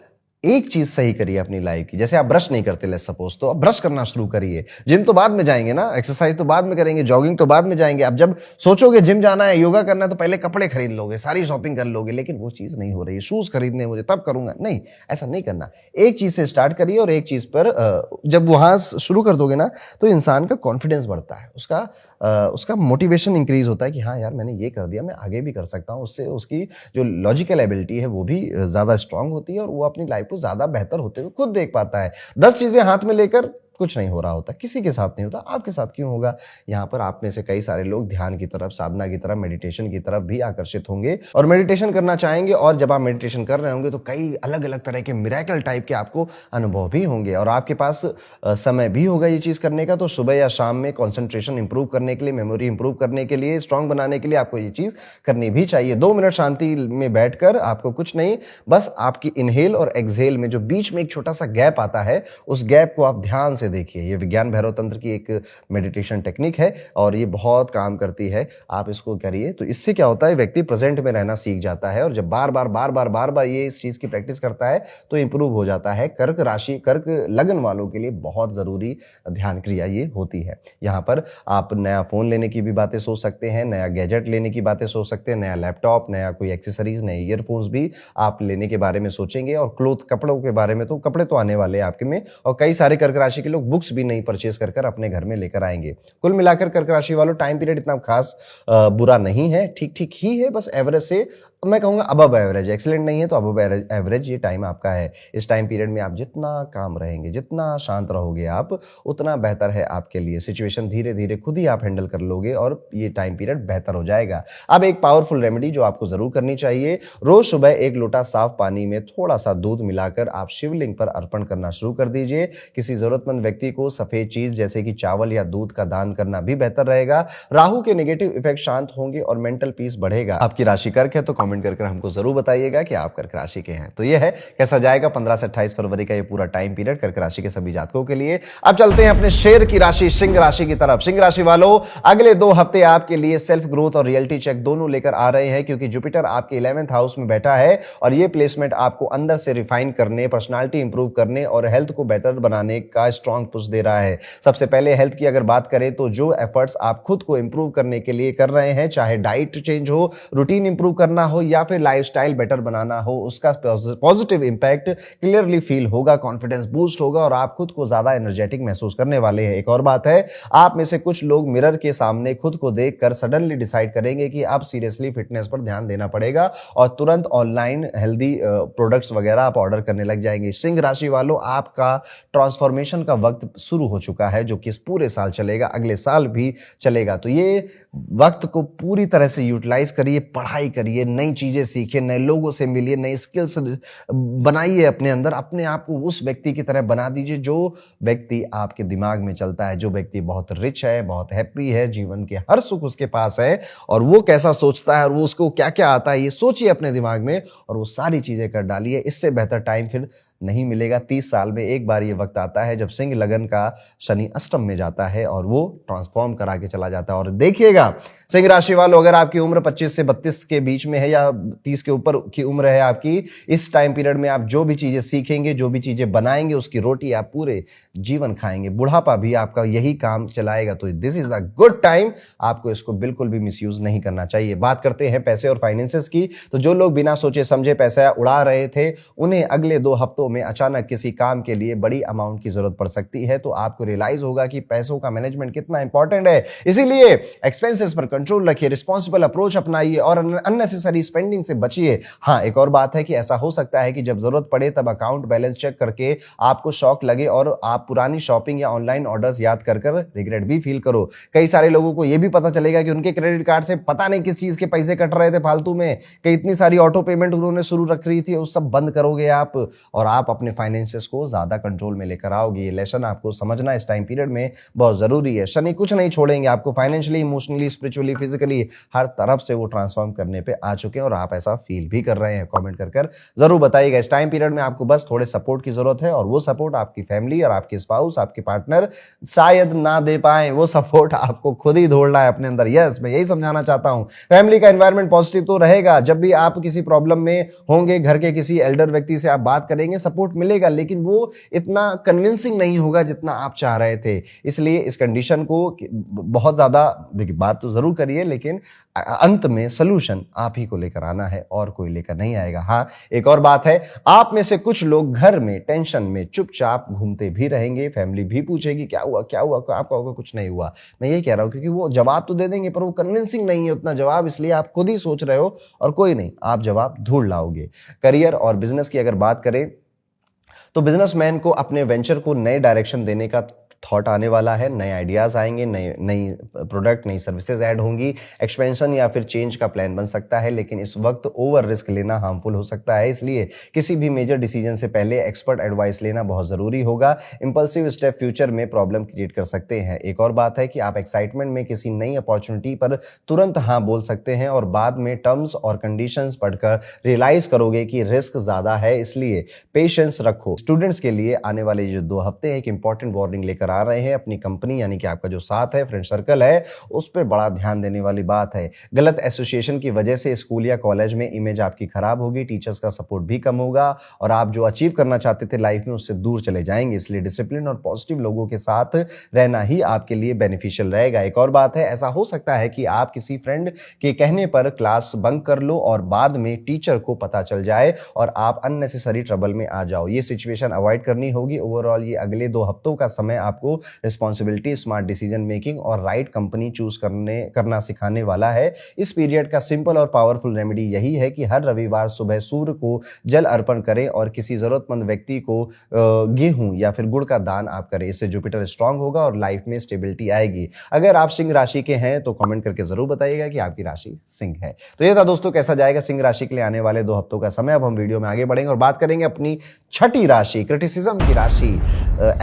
एक चीज सही करिए अपनी लाइफ की। जैसे आप ब्रश नहीं करते लेट्स सपोज, तो अब ब्रश करना शुरू करिए। जिम तो बाद में जाएंगे ना, एक्सरसाइज तो बाद में करेंगे, जॉगिंग तो बाद में जाएंगे। अब जब सोचोगे जिम जाना है, योगा करना है, तो पहले कपड़े खरीद लोगे, सारी शॉपिंग कर लोगे, लेकिन वो चीज नहीं हो रही है। शूज खरीदने मुझे तब करूंगा, नहीं, ऐसा नहीं करना। एक चीज से स्टार्ट करिए और एक चीज पर जब वहां शुरू कर दोगे ना तो इंसान का कॉन्फिडेंस बढ़ता है, उसका मोटिवेशन इंक्रीज होता है कि हाँ यार मैंने ये कर दिया, मैं आगे भी कर सकता हूँ। उससे उसकी जो लॉजिकल एबिलिटी है वो भी ज्यादा स्ट्रांग होती है और वो अपनी लाइफ को ज्यादा बेहतर होते हुए खुद देख पाता है। 10 चीजें हाथ में लेकर कुछ नहीं हो रहा होता, किसी के साथ नहीं होता, आपके साथ क्यों होगा। यहाँ पर आप में से कई सारे लोग ध्यान की तरफ, साधना की तरफ, मेडिटेशन की तरफ भी आकर्षित होंगे और मेडिटेशन करना चाहेंगे। और जब आप मेडिटेशन कर रहे होंगे तो कई अलग अलग तरह के मिरेकल टाइप के आपको अनुभव भी होंगे और आपके पास समय भी होगा ये चीज करने का। तो सुबह या शाम में कॉन्सेंट्रेशन इंप्रूव करने के लिए, मेमोरी इंप्रूव करने के लिए, स्ट्रांग बनाने के लिए आपको ये चीज करनी भी चाहिए। 2 मिनट शांति में बैठकर आपको कुछ नहीं, बस आपकी इनहेल और एक्सहेल में जो बीच में एक छोटा सा गैप आता है, उस गैप को आप ध्यान से देखिए। ये विज्ञान भैरव तंत्र की एक मेडिटेशन टेक्निक है और ये बहुत काम करती है, आप इसको करिए। तो इससे क्या होता है, व्यक्ति प्रेजेंट में रहना सीख जाता है और जब बार बार ये इस चीज की प्रैक्टिस करता है तो इंप्रूव हो जाता है। कर्क राशि, कर्क लगन वालों के लिए बहुत जरूरी ध्यान क्रिया ये होती है। यहाँ पर आप नया फोन लेने की भी बातें सोच सकते हैं, नया गैजेट लेने की बातें सोच सकते हैं, नया लैपटॉप, नया कोई एक्सेसरीज, नए ईयरफोन्स भी आप लेने के बारे में सोचेंगे। और क्लोथ, कपड़ों के बारे में तो कपड़े तो आने वाले हैं आपके में, और कई सारे कर्क राशि के लोग बुक्स भी नहीं परचेज कर अपने घर में लेकर आएंगे। कुल मिलाकर कर्क राशि वालों टाइम पीरियड इतना खास बुरा नहीं है, ठीक ठीक ही है, बस एवरेज से मैं कहूंगा अबव एवरेज। एक्सीलेंट नहीं है तो अबव एवरेज ये टाइम आपका है। इस टाइम पीरियड में आप जितना काम रहेंगे, जितना शांत रहोगे आप, उतना बेहतर है आपके लिए। सिचुएशन धीरे धीरे खुद ही आप हैंडल कर लोगे और ये टाइम पीरियड बेहतर हो जाएगा। अब एक पावरफुल रेमेडी जो आपको जरूर करनी चाहिए, रोज सुबह 1 लोटा साफ पानी में थोड़ा सा दूध मिलाकर आप शिवलिंग पर अर्पण करना शुरू कर दीजिए। किसी जरूरतमंद व्यक्ति को सफेद चीज जैसे कि चावल या दूध का दान करना भी बेहतर रहेगा। राहु के नेगेटिव इफेक्ट शांत होंगे और मेंटल पीस बढ़ेगा। आपकी राशि कर्क है तो कमेंट करके हमको जरूर बताइएगा कि आप कर्क राशि के हैं। तो ये है कैसा जाएगा 15 से 28 फरवरी का ये पूरा टाइम पीरियड कर्क राशि के सभी जातकों के लिए। अब चलते हैं अपने शेर की राशि सिंह राशि की तरफ। सिंह राशि वालों, अगले 2 हफ्ते आपके लिए सेल्फ ग्रोथ और रियलिटी चेक दोनों लेकर आ रहे हैं, क्योंकि जुपिटर आपके 11th हाउस में बैठा है और ये प्लेसमेंट आपको अंदर से रिफाइन करने, पर्सनालिटी इंप्रूव करने और हेल्थ को बेटर बनाने का स्ट्रॉन्ग पुश दे रहा है। सबसे पहले हेल्थ की अगर बात करें तो जो एफर्ट्स आप खुद को इंप्रूव करने के लिए कर रहे हैं, चाहे डाइट चेंज हो, रूटीन इंप्रूव करना हो या फिर लाइफस्टाइल बेटर बनाना हो, उसका पॉजिटिव इंपैक्ट क्लियरली फील होगा, कॉन्फिडेंस बूस्ट होगा और आप खुद को ज्यादा एनर्जेटिक महसूस करने वाले हैं। एक और बात है, आप में से कुछ लोग मिरर के सामने खुद को देखकर सडनली डिसाइड करेंगे कि अब सीरियसली फिटनेस पर ध्यान देना पड़ेगा और तुरंत ऑनलाइन हेल्दी प्रोडक्ट्स वगैरह आप ऑर्डर करने लग जाएंगे। सिंह राशि वालों, आपका ट्रांसफॉर्मेशन का वक्त शुरू हो चुका है, जो कि इस पूरे साल चलेगा, अगले साल भी चलेगा। तो ये वक्त को पूरी तरह से यूटिलाइज करिए, पढ़ाई करिए, नई चीजें सीखिए, नए लोगों से मिलिए, नई स्किल्स बनाइए अपने अंदर, अपने आप को उस व्यक्ति की तरह बना दीजिए जो व्यक्ति आपके दिमाग में चलता है, जो व्यक्ति बहुत रिच है, बहुत हैप्पी है, जीवन के हर सुख उसके पास है और वो कैसा सोचता है और वो उसको क्या क्या आता है ये सोचिए अपने दिमाग में और वो सारी चीजें कर डालिए। इससे बेहतर टाइम फिर नहीं मिलेगा। 30 साल में एक बार ये वक्त आता है जब सिंह लगन का शनि अष्टम में जाता है और वो ट्रांसफॉर्म करा के चला जाता है। और देखिएगा सिंह राशि वालों, अगर आपकी उम्र 25 से 32 के बीच में है या 30 के ऊपर की उम्र है आपकी, इस टाइम पीरियड में आप जो भी चीजें सीखेंगे, जो भी चीजें बनाएंगे, उसकी रोटी आप पूरे जीवन खाएंगे, बुढ़ापा भी आपका यही काम चलाएगा। तो this is a good time, आपको इसको बिल्कुल भी मिसयूज नहीं करना चाहिए। बात करते हैं पैसे और फाइनेंसेस की, तो जो लोग बिना सोचे समझे पैसा उड़ा रहे थे, उन्हें अगले 2 हफ्तों में अचानक किसी काम के लिए बड़ी अमाउंट की जरूरत पड़ सकती है। तो आपको रियलाइज होगा कि पैसों का मैनेजमेंट कितना इंपॉर्टेंट है। इसीलिए एक्सपेंसेस पर कंट्रोल रखिए, रिस्पॉन्सिबल अप्रोच अपनाइए और अननेसेसरी स्पेंडिंग से बचिए। हाँ, एक और बात है कि ऐसा हो सकता है कि जब जरूरत पड़े तब अकाउंट बैलेंस चेक करके आपको शॉक लगे और आप पुरानी शॉपिंग या ऑनलाइन ऑर्डर्स याद कर रिग्रेट भी फील करो। कई सारे लोगों को यह भी पता चलेगा कि उनके क्रेडिट कार्ड से पता नहीं किस चीज के पैसे कट रहे थे फालतू में, कि इतनी सारी ऑटो पेमेंट उन्होंने शुरू रख रही थी, वो सब बंद करोगे आप और आप अपने फाइनेंसेस को ज्यादा कंट्रोल में लेकर आओगे। ये लेसन आपको समझना इस टाइम पीरियड में बहुत जरूरी है। शनि कुछ नहीं छोड़ेंगे आपको, फाइनेंशियली, इमोशनली, स्पिरिचुअली, फिजिकली हर तरफ से वो ट्रांसफॉर्म करने पे आ चुके हैं और आप ऐसा फील भी कर रहे हैं। कमेंट कर जरूर बताइएगा। इस टाइम पीरियड में आपको बस थोड़े सपोर्ट की जरूरत है और वो सपोर्ट आपकी फैमिली और आपके स्पाउस, आपके पार्टनर शायद ना दे पाए। वो सपोर्ट आपको खुद ही ढूंढना है अपने अंदर। यस, मैं यही समझाना चाहता हूं। फैमिली का एनवायरनमेंट पॉजिटिव तो रहेगा। जब भी आप किसी प्रॉब्लम में होंगे, घर के किसी एल्डर व्यक्ति से आप बात करेंगे, सपोर्ट मिलेगा, लेकिन वो इतना कन्विंसिंग नहीं होगा जितना आप चाह रहे थे। इसलिए इस कंडीशन को बहुत ज्यादा, देखिए बात तो जरूर करिए, लेकिन अंत में सलूशन आप ही को लेकर आना है और कोई लेकर नहीं आएगा। हाँ, एक और बात है, आप में से कुछ लोग घर में टेंशन में चुपचाप घूमते भी रहेंगे। फैमिली भी पूछेगी क्या हुआ क्या हुआ, आपका होगा कुछ नहीं हुआ। मैं ये कह रहा हूं क्योंकि वो जवाब तो दे देंगे पर वो कन्विंसिंग नहीं है उतना जवाब, इसलिए आप खुद ही सोच रहे हो और कोई नहीं, आप जवाब ढूंढ लाओगे। करियर और बिजनेस की अगर बात करें तो बिजनेसमैन को अपने वेंचर को नए डायरेक्शन देने का थॉट आने वाला है। नए आइडियाज आएंगे, नई प्रोडक्ट, नई सर्विसेज ऐड होंगी, एक्सपेंशन या फिर चेंज का प्लान बन सकता है। लेकिन इस वक्त ओवर रिस्क लेना हार्मफुल हो सकता है, इसलिए किसी भी मेजर डिसीजन से पहले एक्सपर्ट एडवाइस लेना बहुत जरूरी होगा। इंपल्सिव स्टेप फ्यूचर में प्रॉब्लम क्रिएट कर सकते हैं। एक और बात है कि आप एक्साइटमेंट में किसी नई अपॉर्चुनिटी पर तुरंत हाँ बोल सकते हैं और बाद में टर्म्स और कंडीशंस पढ़कर रियलाइज करोगे कि रिस्क ज्यादा है, इसलिए पेशेंस रखो। स्टूडेंट्स के लिए आने वाले जो 2 हफ्ते हैं, एक इंपॉर्टेंट वार्निंग लेकर आ रहे हैं। अपनी कंपनी यानी कि आपका जो साथ है, फ्रेंड सर्कल है, उस पर बड़ा ध्यान देने वाली बात है। गलत एसोसिएशन की वजह से स्कूल या कॉलेज में इमेज आपकी खराब होगी, टीचर्स का सपोर्ट भी कम होगा और आप जो अचीव करना चाहते थे लाइफ में उससे दूर चले जाएंगे। इसलिए डिसिप्लिन और पॉजिटिव लोगों के साथ रहना ही आपके लिए बेनिफिशियल रहेगा। एक और बात है, ऐसा हो सकता है कि आप किसी फ्रेंड के कहने पर क्लास बंक कर लो और बाद में टीचर को पता चल जाए और आप अननेसेसरी ट्रबल में आ जाओ। ये सिचुएशन अवॉइड करनी होगी। ओवरऑल ये अगले 2 हफ्तों का समय आपको रिस्पॉन्सिबिलिटी, स्मार्ट डिसीजन मेकिंग और राइट कंपनी चूज करना सिखाने वाला है। इस पीरियड का सिंपल और पावरफुल रेमेडी यही है कि हर रविवार सुबह सूर्य को जल अर्पण करें और किसी जरूरतमंद व्यक्ति को गेहूं या फिर गुड़ का दान आप करें। इससे जुपिटर स्ट्रांग होगा और लाइफ में स्टेबिलिटी आएगी। अगर आप सिंह राशि के हैं तो कमेंट करके जरूर बताइएगा कि आपकी राशि सिंह है। तो ये था दोस्तों कैसा जाएगा सिंह राशि के लिए आने वाले 2 हफ्तों का समय। अब हम वीडियो में आगे बढ़ेंगे और बात करेंगे अपनी छठी राशि राशि, क्रिटिसिज्म की राशि,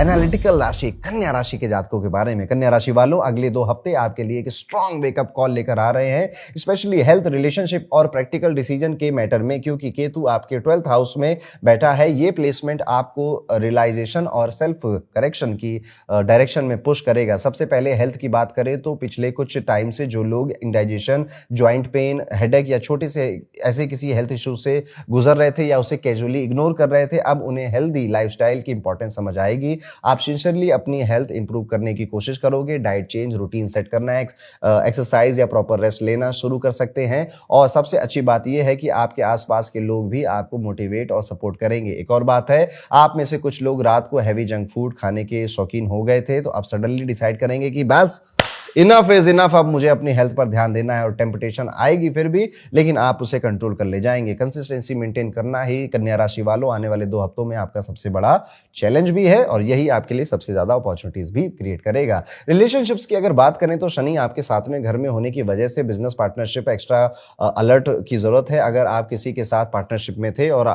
एनालिटिकल राशि, कन्या राशि के जातकों के बारे में। कन्या राशि वालों, अगले 2 हफ्ते आपके लिए एक स्ट्रॉन्ग वेकअप कॉल लेकर आ रहे हैं, स्पेशली हेल्थ, रिलेशनशिप और प्रैक्टिकल डिसीजन के मैटर में, क्योंकि केतु आपके 12th हाउस में बैठा है। ये प्लेसमेंट आपको रियलाइजेशन और सेल्फ करेक्शन की डायरेक्शन में पुश करेगा। सबसे पहले हेल्थ की बात करें तो पिछले कुछ टाइम से जो लोग इंडाइजेशन, ज्वाइंट पेन, हेडेक या छोटे से ऐसे किसी हेल्थ इश्यू से गुजर रहे थे या उसे कैजुअली इग्नोर कर रहे थे, अब उन्हें हेल्दी लाइफस्टाइल की इंपॉर्टेंस समझ आएगी। आप सिंसियरली अपनी हेल्थ इंप्रूव करने की कोशिश करोगे, डाइट चेंज, रूटीन सेट करना है, एक्सरसाइज या प्रॉपर रेस्ट लेना शुरू कर सकते हैं। और सबसे अच्छी बात यह है कि आपके आसपास के लोग भी आपको मोटिवेट और सपोर्ट करेंगे। एक और बात है, आप में से कुछ लोग रात को हैवी जंक फूड खाने के शौकीन हो गए थे, तो अब सडनली डिसाइड करेंगे कि बस इनफ इज इनफ, अब मुझे अपनी हेल्थ पर ध्यान देना है। और टेम्पटेशन आएगी फिर भी, लेकिन आप उसे कंट्रोल कर ले जाएंगे। कंसिस्टेंसी मेंटेन करना ही कन्या राशि वालों आने वाले 2 हफ्तों में आपका सबसे बड़ा चैलेंज भी है और यही आपके लिए सबसे ज्यादा अपॉर्चुनिटीज भी क्रिएट करेगा। रिलेशनशिप्स की अगर बात करें तो शनि आपके साथ में घर में होने की वजह से बिजनेस पार्टनरशिप एक्स्ट्रा अलर्ट की जरूरत है। अगर आप किसी के साथ पार्टनरशिप में थे और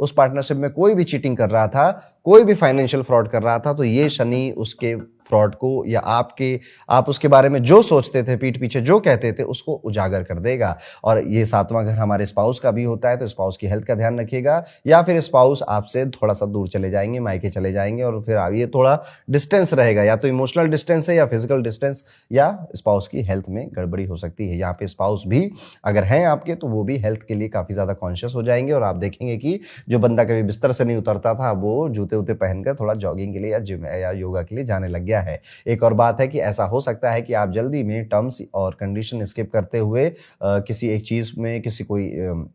उस पार्टनरशिप में कोई भी चीटिंग कर रहा था, कोई भी फाइनेंशियल फ्रॉड कर रहा था, तो ये शनि उसके फ्रॉड को या आप उसके बारे में जो सोचते थे, पीठ पीछे जो कहते थे, उसको उजागर कर देगा। और ये 7वां घर हमारे स्पाउस का भी होता है, तो स्पाउस की हेल्थ का ध्यान रखिएगा, या फिर स्पाउस आपसे थोड़ा सा दूर चले जाएंगे, मायके चले जाएंगे और फिर ये थोड़ा डिस्टेंस रहेगा, या तो इमोशनल डिस्टेंस है या फिजिकल डिस्टेंस, या स्पाउस की हेल्थ में गड़बड़ी हो सकती है। यहाँ पे स्पाउस भी अगर हैं आपके तो वो भी हेल्थ के लिए काफी ज्यादा कॉन्शियस हो जाएंगे और आप देखेंगे कि जो बंदा कभी बिस्तर से नहीं उतरता था, वो जूते उते पहनकर थोड़ा जॉगिंग के लिए या जिम या योगा के लिए जाने लग गया है। एक और बात है कि ऐसा हो सकता है कि आप जल्दी में टर्म्स और कंडीशन स्किप करते हुए किसी एक चीज में किसी कोई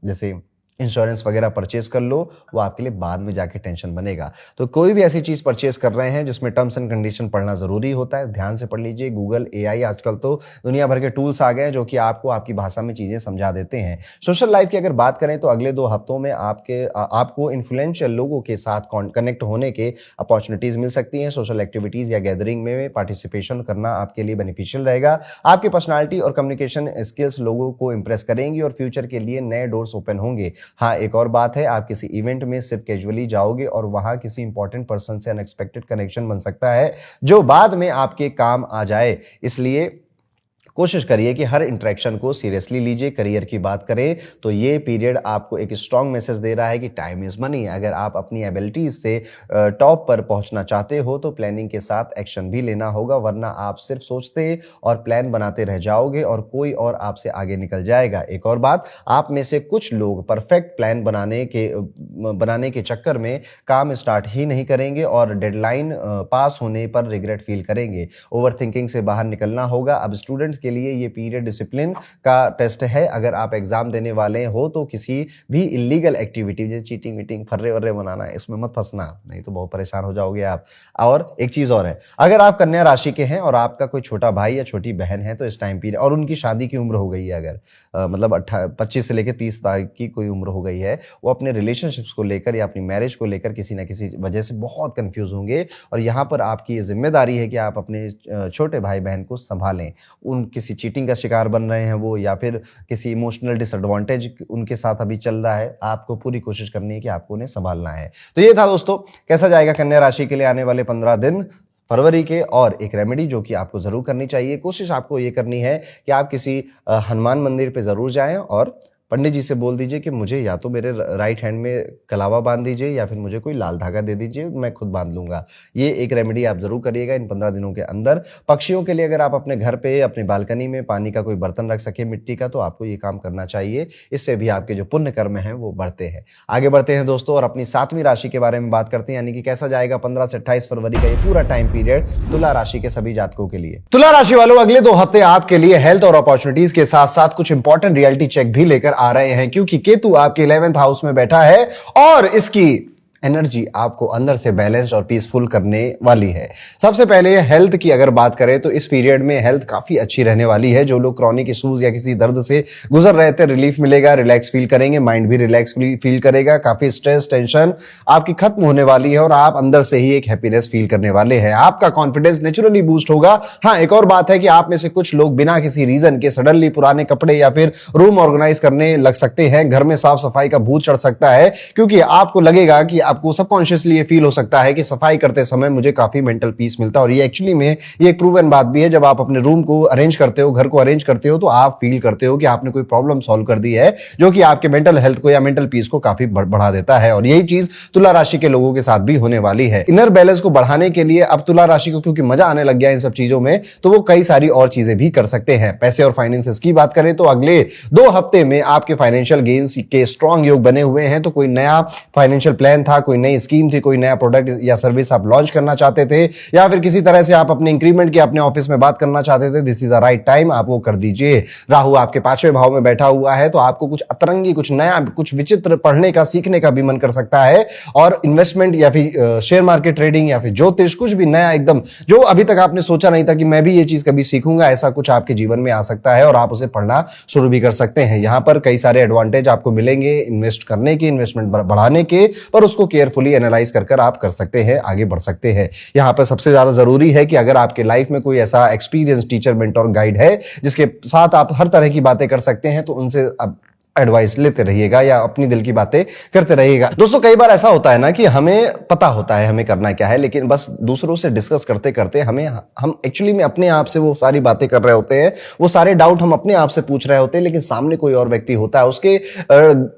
जैसे इंश्योरेंस वगैरह परचेज कर लो, वो आपके लिए बाद में जाके टेंशन बनेगा। तो कोई भी ऐसी चीज परचेज कर रहे हैं जिसमें टर्म्स एंड कंडीशन पढ़ना जरूरी होता है, ध्यान से पढ़ लीजिए। गूगल, एआई, आजकल तो दुनिया भर के टूल्स आ गए हैं जो कि आपको आपकी भाषा में चीजें समझा देते हैं। सोशल लाइफ की अगर बात करें तो अगले 2 हफ्तों में आपको इन्फ्लुएंशियल लोगों के साथ कनेक्ट होने के अपॉर्चुनिटीज मिल सकती हैं। सोशल एक्टिविटीज या गैदरिंग में पार्टिसिपेशन करना आपके लिए बेनिफिशियल रहेगा। आपकी पर्सनालिटी और कम्युनिकेशन स्किल्स लोगों को इंप्रेस करेंगी और फ्यूचर के लिए नए डोर्स ओपन होंगे। हाँ, एक और बात है, आप किसी इवेंट में सिर्फ कैजुअली जाओगे और वहां किसी इंपॉर्टेंट पर्सन से अनएक्सपेक्टेड कनेक्शन बन सकता है जो बाद में आपके काम आ जाए। इसलिए कोशिश करिए कि हर इंटरेक्शन को सीरियसली लीजिए। करियर की बात करें तो ये पीरियड आपको एक स्ट्रांग मैसेज दे रहा है कि टाइम इज मनी। अगर आप अपनी एबिलिटीज से टॉप पर पहुंचना चाहते हो तो प्लानिंग के साथ एक्शन भी लेना होगा, वरना आप सिर्फ सोचते और प्लान बनाते रह जाओगे और कोई और आपसे आगे निकल जाएगा। एक और बात, आप में से कुछ लोग परफेक्ट प्लान बनाने के चक्कर में काम स्टार्ट ही नहीं करेंगे और डेडलाइन पास होने पर रिग्रेट फील करेंगे। ओवरथिंकिंग से बाहर निकलना होगा। अब स्टूडेंट्स के लिए ये पीरियड डिसिप्लिन का टेस्ट है। अगर आप एग्जाम देने वाले हो तो किसी भी इलीगल एक्टिविटी जैसे चीटिंग वीटिंग, फर्रे वर्रे बनाना है, इसमें मत फंसना, नहीं तो बहुत परेशान हो जाओगे आप। और एक चीज और है, अगर आप कन्या राशि के हैं और आपका कोई छोटा भाई या छोटी बहन है तो इस टाइम पीरियड, और उनकी शादी की उम्र हो गई है, अगर मतलब 25 से लेकर 30 तक की कोई उम्र हो गई है, वो अपने रिलेशनशिप्स को लेकर या अपनी मैरिज को लेकर किसी ना किसी वजह से बहुत कंफ्यूज होंगे। और यहाँ पर आपकी ये जिम्मेदारी है कि आप अपने छोटे भाई बहन को संभालें। उन किसी चीटिंग का शिकार बन रहे हैं वो, या फिर किसी इमोशनल डिसएडवांटेज उनके साथ अभी चल रहा है, आपको पूरी कोशिश करनी है कि आपको उन्हें संभालना है। तो ये था दोस्तों, कैसा जाएगा कन्या राशि के लिए आने वाले 15 दिन फरवरी के। और एक रेमेडी जो कि आपको जरूर करनी चाहिए, कोशिश आपको ये करनी है कि आप किसी हनुमान मंदिर पे जरूर जाएं और पंडित जी से बोल दीजिए कि मुझे या तो मेरे राइट हैंड में कलावा बांध दीजिए या फिर मुझे कोई लाल धागा दे दीजिए, मैं खुद बांध लूंगा। ये एक रेमेडी आप जरूर करिएगा इन 15 दिनों के अंदर। पक्षियों के लिए अगर आप अपने घर पे अपनी बालकनी में पानी का कोई बर्तन रख सके मिट्टी का, तो आपको ये काम करना चाहिए। इससे भी आपके जो पुण्य कर्म हैं वो बढ़ते हैं। आगे बढ़ते हैं दोस्तों और अपनी 7वीं राशि के बारे में बात करते हैं, यानी कि कैसा जाएगा 15 से 28 फरवरी का ये पूरा टाइम पीरियड तुला राशि के सभी जातकों के लिए। तुला राशि वालों, अगले 2 हफ्ते आपके लिए हेल्थ और अपॉर्चुनिटीज के साथ साथ कुछ इंपॉर्टेंट रियलिटी चेक भी लेकर आ रहे हैं, क्योंकि केतु आपके 11th हाउस में बैठा है और इसकी एनर्जी आपको अंदर से बैलेंस और पीसफुल करने वाली है। सबसे पहले हेल्थ की अगर बात करें तो इस पीरियड में हेल्थ काफी अच्छी रहने वाली है। जो लोग क्रॉनिक इश्यूज या किसी दर्द से गुजर रहे थे, रिलीफ मिलेगा, रिलैक्स फील करेंगे, माइंड भी रिलैक्स फील करेगा। काफी स्ट्रेस टेंशन आपकी खत्म होने वाली है और आप अंदर से ही एक हैप्पीनेस फील करने वाले हैं। आपका कॉन्फिडेंस नेचुरली बूस्ट होगा। हाँ, एक और बात है कि आप में से कुछ लोग बिना किसी रीजन के सडनली पुराने कपड़े या फिर रूम ऑर्गेनाइज करने लग सकते हैं। घर में साफ सफाई का भूत चढ़ सकता है क्योंकि आपको लगेगा कि अब आपको सबकॉन्शियसली ये फील हो सकता है कि सफाई करते समय मुझे काफी मेंटल पीस मिलता है, और ये एक्चुअली में ये एक प्रूवन बात भी है। जब आप अपने रूम को अरेंज करते हो, घर को अरेंज करते हो, तो आप फील करते हो कि आपने कोई प्रॉब्लम सॉल्व कर दी है, जो कि आपके मेंटल हेल्थ को या मेंटल पीस को काफी बढ़ा देता है। और यही चीज तुला राशि के लोगों के साथ भी होने वाली है। इनर बैलेंस को बढ़ाने के लिए अब तुला राशि को क्योंकि मजा आने लग गया इन सब चीजों में, तो वो कई सारी और चीजें भी कर सकते हैं। पैसे और फाइनेंसेस की बात करें तो अगले 2 हफ्ते में आपके फाइनेंशियल गेन्स के स्ट्रॉन्ग योग बने हुए हैं। तो कोई नया फाइनेंशियल प्लान था, कोई नई स्कीम थी, कोई नया प्रोडक्ट या सर्विस आप लॉन्च करना चाहते थे, या फिर किसी तरह से आप अपने इंक्रीमेंट की अपने ऑफिस में बात करना चाहते थे, this is a right time, आप वो कर दीजिए। राहु आपके 5वें भाव में बैठा हुआ है, तो आपको कुछ अतरंगी, कुछ नया, कुछ विचित्र पढ़ने का, सीखने का भी मन कर सकता है। और इन्वेस्टमेंट या फिर शेयर मार्केट ट्रेडिंग या फिर ज्योतिष, कुछ भी नया एकदम जो अभी तक आपने सोचा नहीं था कि मैं भी ये चीज कभी सीखूंगा, ऐसा कुछ आपके जीवन में आ सकता है और आप उसे पढ़ना शुरू भी कर सकते हैं। यहां पर कई सारे एडवांटेज आपको मिलेंगे इन्वेस्ट करने के, इन्वेस्टमेंट बढ़ाने के, पर उसको केयरफुली एनालाइज कर आप कर सकते हैं, आगे बढ़ सकते हैं। यहां पर सबसे ज्यादा जरूरी है कि अगर आपके लाइफ में कोई ऐसा एक्सपीरियंस टीचर, मेंटर, गाइड है जिसके साथ आप हर तरह की बातें कर सकते हैं, तो उनसे अब एडवाइस लेते रहिएगा या अपनी दिल की बातें करते रहिएगा। दोस्तों, कई बार ऐसा होता है ना कि हमें पता होता है हमें करना क्या है, लेकिन बस दूसरों से डिस्कस करते करते हम एक्चुअली में अपने आप से वो सारी बातें कर रहे होते हैं, वो सारे डाउट हम अपने आप से पूछ रहे होते हैं, लेकिन सामने कोई और व्यक्ति होता है, उसके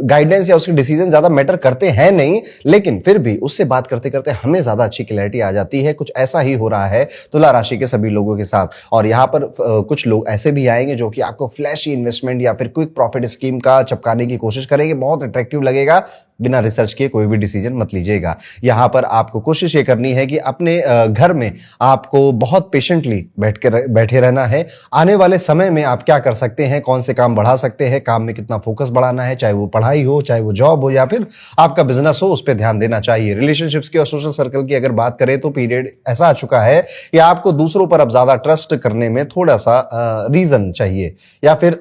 गाइडेंस या उसके डिसीजन ज्यादा मैटर करते हैं नहीं, लेकिन फिर भी उससे बात करते करते हमें ज्यादा अच्छी क्लैरिटी आ जाती है। कुछ ऐसा ही हो रहा है तुला राशि के सभी लोगों के साथ। और यहां पर कुछ लोग ऐसे भी आएंगे जो कि आपको फ्लैशी इन्वेस्टमेंट या फिर क्विक प्रॉफिट स्कीम का चपकाने की कोशिश करेंगे, बहुत अट्रैक्टिव लगेगा। बिना रिसर्च किए कोई भी डिसीजन मत लीजिएगा। यहां पर आपको कोशिश ये करनी है कि अपने घर में आपको बहुत पेशेंटली बैठे रहना है। आने वाले समय में आप क्या कर सकते हैं, कौन से काम बढ़ा सकते हैं, काम में कितना फोकस बढ़ाना है, चाहे वो पढ़ाई हो, चाहे वो जॉब हो, या फिर आपका बिजनेस हो, उस पर ध्यान देना चाहिए। रिलेशनशिप्स की और सोशल सर्कल की अगर बात करें तो पीरियड ऐसा आ चुका है कि आपको दूसरों पर अब ज्यादा ट्रस्ट करने में थोड़ा सा रीजन चाहिए, या फिर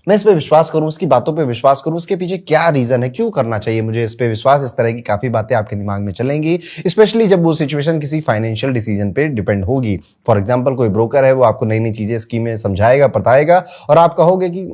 मैं इस पे विश्वास करूं, उसकी बातों पे विश्वास करूं, उसके पीछे क्या रीजन है, क्यों करना चाहिए मुझे इस पे विश्वास, इस तरह की काफी बातें आपके दिमाग में चलेंगी, स्पेशली जब वो सिचुएशन किसी फाइनेंशियल डिसीजन पे डिपेंड होगी। फॉर एग्जांपल, कोई ब्रोकर है, वो आपको नई नई चीजें, स्कीमें समझाएगा, बताएगा, और आप कहोगे कि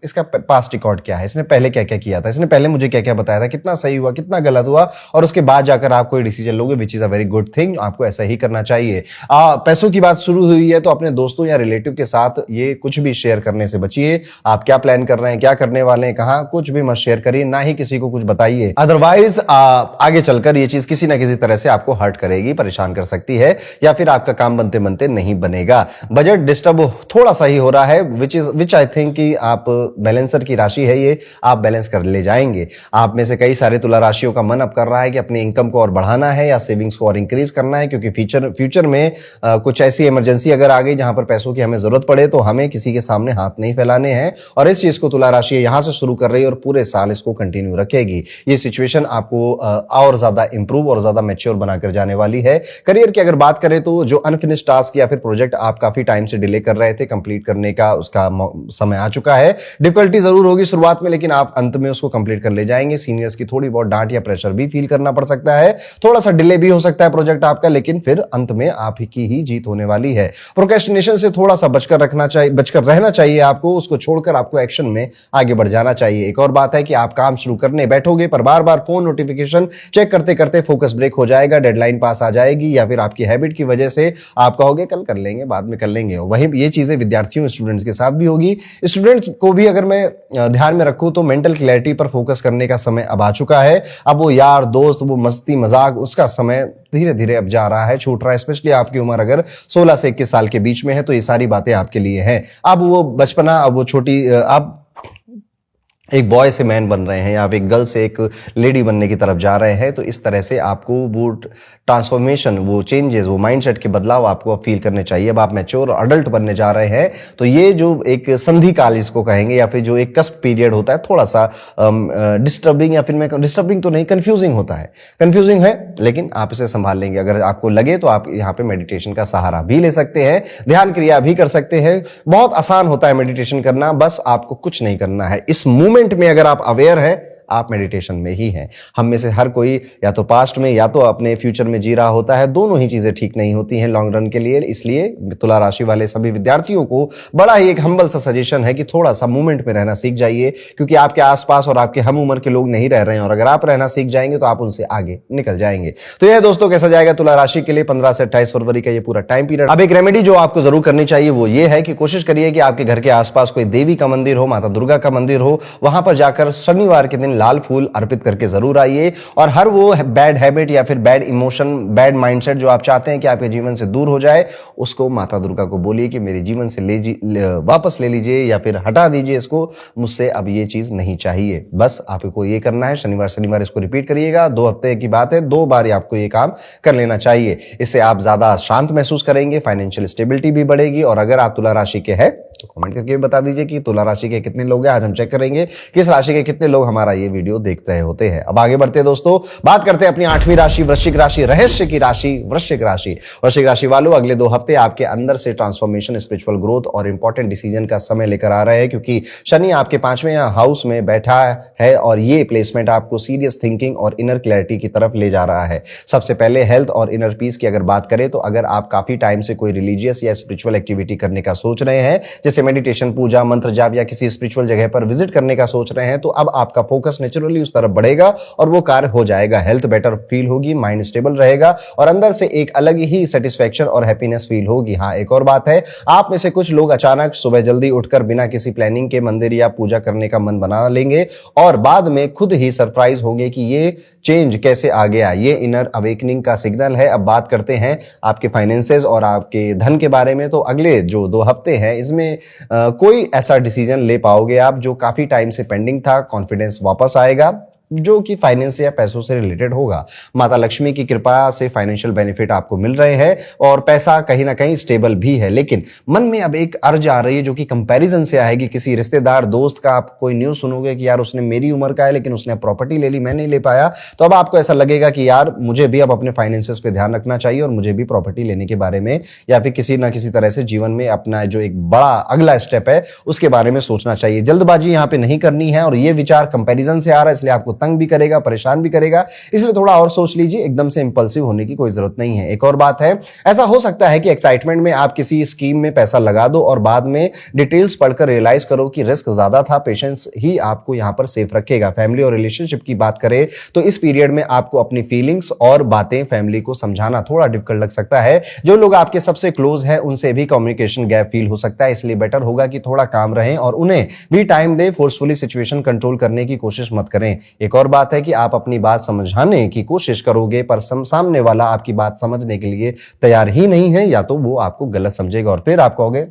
इसका पास्ट रिकॉर्ड क्या है, इसने पहले क्या क्या किया था, इसने पहले मुझे क्या क्या बताया था, कितना सही हुआ, कितना गलत हुआ, और उसके बाद जाकर आप कोई डिसीजन लोगे, which is a very good thing. आपको ऐसा ही करना चाहिए। पैसों की बात शुरू हुई है तो अपने दोस्तों या रिलेटिव के साथ ये कुछ भी शेयर करने से बचिए। आप क्या प्लान कर रहे हैं, क्या करने वाले हैं, कहां, कुछ भी मत शेयर करिए, ना ही किसी को कुछ बताइए। अदरवाइज आगे चलकर ये चीज किसी ना किसी तरह से आपको हर्ट करेगी, परेशान कर सकती है, या फिर आपका काम बनते बनते नहीं बनेगा। बजट डिस्टर्ब थोड़ा सा ही हो रहा है, विच आई थिंक कि आप बैलेंसर की राशि है ये, आप बैलेंस कर ले जाएंगे। आप में से कई सारे तुला राशियों का मन अब कर रहा है कि अपनी इनकम को और बढ़ाना है या सेविंग्स को और इंक्रीज करना है, क्योंकि फ्यूचर में कुछ ऐसी इमरजेंसी अगर आ गई जहां पर पैसों की हमें जरूरत पड़े तो हमें किसी के सामने हाथ नहीं फैलाने हैं। और इस चीज को तुला राशि यहां से शुरू कर रही है और पूरे साल इसको कंटिन्यू रखेगी। ये सिचुएशन आपको और ज्यादा इंप्रूव और ज्यादा मैच्योर बनाकर जाने वाली है। करियर की अगर बात करें तो जो अनफिनिश्ड टास्क या फिर प्रोजेक्ट आप काफी टाइम से डिले कर रहे थे, कंप्लीट करने का उसका समय आ चुका है। डिफिकल्टी जरूर होगी शुरुआत में, लेकिन आप अंत में उसको कंप्लीट कर ले जाएंगे। सीनियर्स की थोड़ी बहुत डांट या प्रेशर भी फील करना पड़ सकता है, थोड़ा सा डिले भी हो सकता है प्रोजेक्ट आपका, लेकिन फिर अंत में आप की ही जीत होने वाली है। प्रोक्रेस्टिनेशन से थोड़ा सा बचकर रहना चाहिए आपको, उसको छोड़कर आपको एक्शन में आगे बढ़ जाना चाहिए। एक और बात है कि आप काम शुरू करने बैठोगे पर बार बार फोन नोटिफिकेशन चेक करते करते फोकस ब्रेक हो जाएगा, डेडलाइन पास आ जाएगी, या फिर आपकी हैबिट की वजह से आप कहोगे कल कर लेंगे, बाद में कर लेंगे। वहीं ये चीजें विद्यार्थियों, स्टूडेंट्स के साथ भी होगी। स्टूडेंट्स को भी अगर मैं ध्यान में रखूं तो मेंटल क्लैरिटी पर फोकस करने का समय अब आ चुका है। अब वो यार दोस्त, वो मस्ती मजाक, उसका समय धीरे धीरे अब जा रहा है, छूट रहा है। स्पेशली आपकी उम्र अगर 16 से 21 साल के बीच में है तो ये सारी बातें आपके लिए हैं। अब वो बचपना, अब वो छोटी, अब एक बॉय से मैन बन रहे हैं या आप एक गर्ल से एक लेडी बनने की तरफ जा रहे हैं, तो इस तरह से आपको वो ट्रांसफॉर्मेशन, वो चेंजेस, वो माइंडसेट के बदलाव आपको अब फील करने चाहिए। अब आप मैच्योर और अडल्ट बनने जा रहे हैं, तो ये जो एक संधि काल इसको कहेंगे या फिर जो एक कस्प पीरियड होता है, थोड़ा सा डिस्टर्बिंग, या फिर मैं डिस्टर्बिंग तो नहीं, कंफ्यूजिंग होता है, कंफ्यूजिंग है, लेकिन आप इसे संभाल लेंगे। अगर आपको लगे तो आप यहाँ पे मेडिटेशन का सहारा भी ले सकते हैं, ध्यान क्रिया भी कर सकते हैं। बहुत आसान होता है मेडिटेशन करना, बस आपको कुछ नहीं करना है। इस मूवमेंट में अगर आप अवेयर हैं, आप मेडिटेशन में ही हैं। हम में से हर कोई या तो पास्ट में या तो अपने फ्यूचर में जी रहा होता है, दोनों ही चीजें ठीक नहीं होती हैं लॉन्ग रन के लिए। इसलिए तुला राशि वाले सभी विद्यार्थियों को बड़ा ही एक हम्बल सा सजेशन है कि थोड़ा सा मूवमेंट में रहना सीख जाइए, क्योंकि आपके आसपास और आपके हम उम्र के लोग नहीं रह रहे हैं, और अगर आप रहना सीख जाएंगे तो आप उनसे आगे निकल जाएंगे। तो यह दोस्तों कैसा जाएगा तुला राशि के लिए 15 से 28 फरवरी का ये पूरा टाइम पीरियड। अब एक रेमेडी जो आपको जरूर करनी चाहिए वो ये है कि कोशिश करिए कि आपके घर के आसपास कोई देवी का मंदिर हो, माता दुर्गा का मंदिर हो, वहां पर जाकर शनिवार के दिन लाल फूल अर्पित करके जरूर आइए। और हर वो बैड हैबिट या फिर बैड इमोशन, बैड माइंडसेट जो आप चाहते हैं कि आपके जीवन से दूर हो जाए, उसको माता दुर्गा को बोलिए कि मेरे जीवन से वापस ले लीजिए या फिर हटा दीजिए इसको, मुझसे अब ये चीज नहीं चाहिए। बस आपको ये करना है, शनिवार इसको रिपीट करिएगा। 2 हफ्ते की बात है, 2 बार आपको ये काम कर लेना चाहिए। इससे आप ज्यादा शांत महसूस करेंगे, फाइनेंशियल स्टेबिलिटी भी बढ़ेगी। और अगर आप तुला राशि के हैं तो कमेंट करके बता दीजिए कि तुला राशि के कितने लोग हैं। आज हम चेक करेंगे किस राशि के कितने लोग हमारा ये वीडियो देख रहे होते हैं। अब आगे बढ़ते हैं दोस्तों, बात करते हैं अपनी 8वीं राशि वृश्चिक राशि, रहस्य की राशि वृश्चिक राशि। वृश्चिक राशि वालों, अगले 2 हफ्ते आपके अंदर से ट्रांसफॉर्मेशन, स्पिरिचुअल ग्रोथ और इंपॉर्टेंट डिसीजन का समय लेकर आ रहे हैं, क्योंकि शनि आपके 5वें हाउस में बैठा है और ये प्लेसमेंट आपको सीरियस थिंकिंग और इनर क्लैरिटी की तरफ ले जा रहा है। सबसे पहले हेल्थ और इनर पीस की अगर बात करें तो अगर आप काफी टाइम से कोई रिलीजियस या स्पिरिचुअल एक्टिविटी करने का सोच रहे हैं, जैसे मेडिटेशन, पूजा, मंत्र जाप या किसी स्पिरिचुअल जगह पर विजिट करने का सोच रहे हैं, तो अब आपका फोकस नेचुरली उस तरफ बढ़ेगा और वो कार्य हो जाएगा। हेल्थ बेटर फील होगी, माइंड स्टेबल रहेगा और अंदर से एक अलग ही सेटिस्फैक्शन और हैप्पीनेस फील होगी। हाँ, एक और बात है, आप में से कुछ लोग अचानक सुबह जल्दी उठकर बिना किसी प्लानिंग के मंदिर या पूजा करने का मन बना लेंगे और बाद में खुद ही सरप्राइज होंगे कि ये चेंज कैसे आ गया। ये इनर अवेकनिंग का सिग्नल है। अब बात करते हैं आपके फाइनेंसेस और आपके धन के बारे में। तो अगले जो 2 हफ्ते हैं इसमें कोई ऐसा डिसीजन ले पाओगे आप जो काफी टाइम से पेंडिंग था। कॉन्फिडेंस वापस आएगा जो कि फाइनेंस या पैसों से रिलेटेड होगा। माता लक्ष्मी की कृपा से फाइनेंशियल बेनिफिट आपको मिल रहे हैं और पैसा कहीं ना कहीं स्टेबल भी है। लेकिन मन में अब एक अर्ज आ रही है जो कि कंपैरिजन से आएगी। किसी रिश्तेदार, दोस्त का आप कोई न्यूज सुनोगे कि यार उसने मेरी उम्र का है लेकिन उसने प्रॉपर्टी ले ली, मैं नहीं ले पाया, तो अब आपको ऐसा लगेगा कि यार मुझे भी अब अपने फाइनेंसेस पे ध्यान रखना चाहिए और मुझे भी प्रॉपर्टी लेने के बारे में या फिर किसी ना किसी तरह से जीवन में अपना जो एक बड़ा अगला स्टेप है उसके बारे में सोचना चाहिए। जल्दबाजी यहां पे नहीं करनी है और ये विचार कंपैरिजन से आ रहा है इसलिए आपको तंग भी करेगा, परेशान भी करेगा, इसलिए थोड़ा और सोच लीजिए। एकदम से इंपल्सिव होने की कोई जरूरत नहीं है। एक और बात है, ऐसा हो सकता है कि एक्साइटमेंट में आप किसी स्कीम में पैसा लगा दो और बाद में डिटेल्स पढ़कर रियलाइज करो कि रिस्क ज्यादा था। पेशेंस ही आपको यहां पर सेफ रखेगा। फैमिली और रिलेशनशिप की बात करें तो इस पीरियड में आपको अपनी फीलिंग्स और बातें फैमिली को समझाना थोड़ा डिफिकल्ट लग सकता है। जो लोग आपके सबसे क्लोज हैं उनसे भी कम्युनिकेशन गैप फील हो सकता है, इसलिए बेटर होगा कि थोड़ा काम रहें और उन्हें भी टाइम दें। फोर्सफुली सिचुएशन कंट्रोल करने की कोशिश मत करें। एक और बात है कि आप अपनी बात समझाने की कोशिश करोगे पर सामने वाला आपकी बात समझने के लिए तैयार ही नहीं है, या तो वो आपको गलत समझेगा और फिर आप कहोगे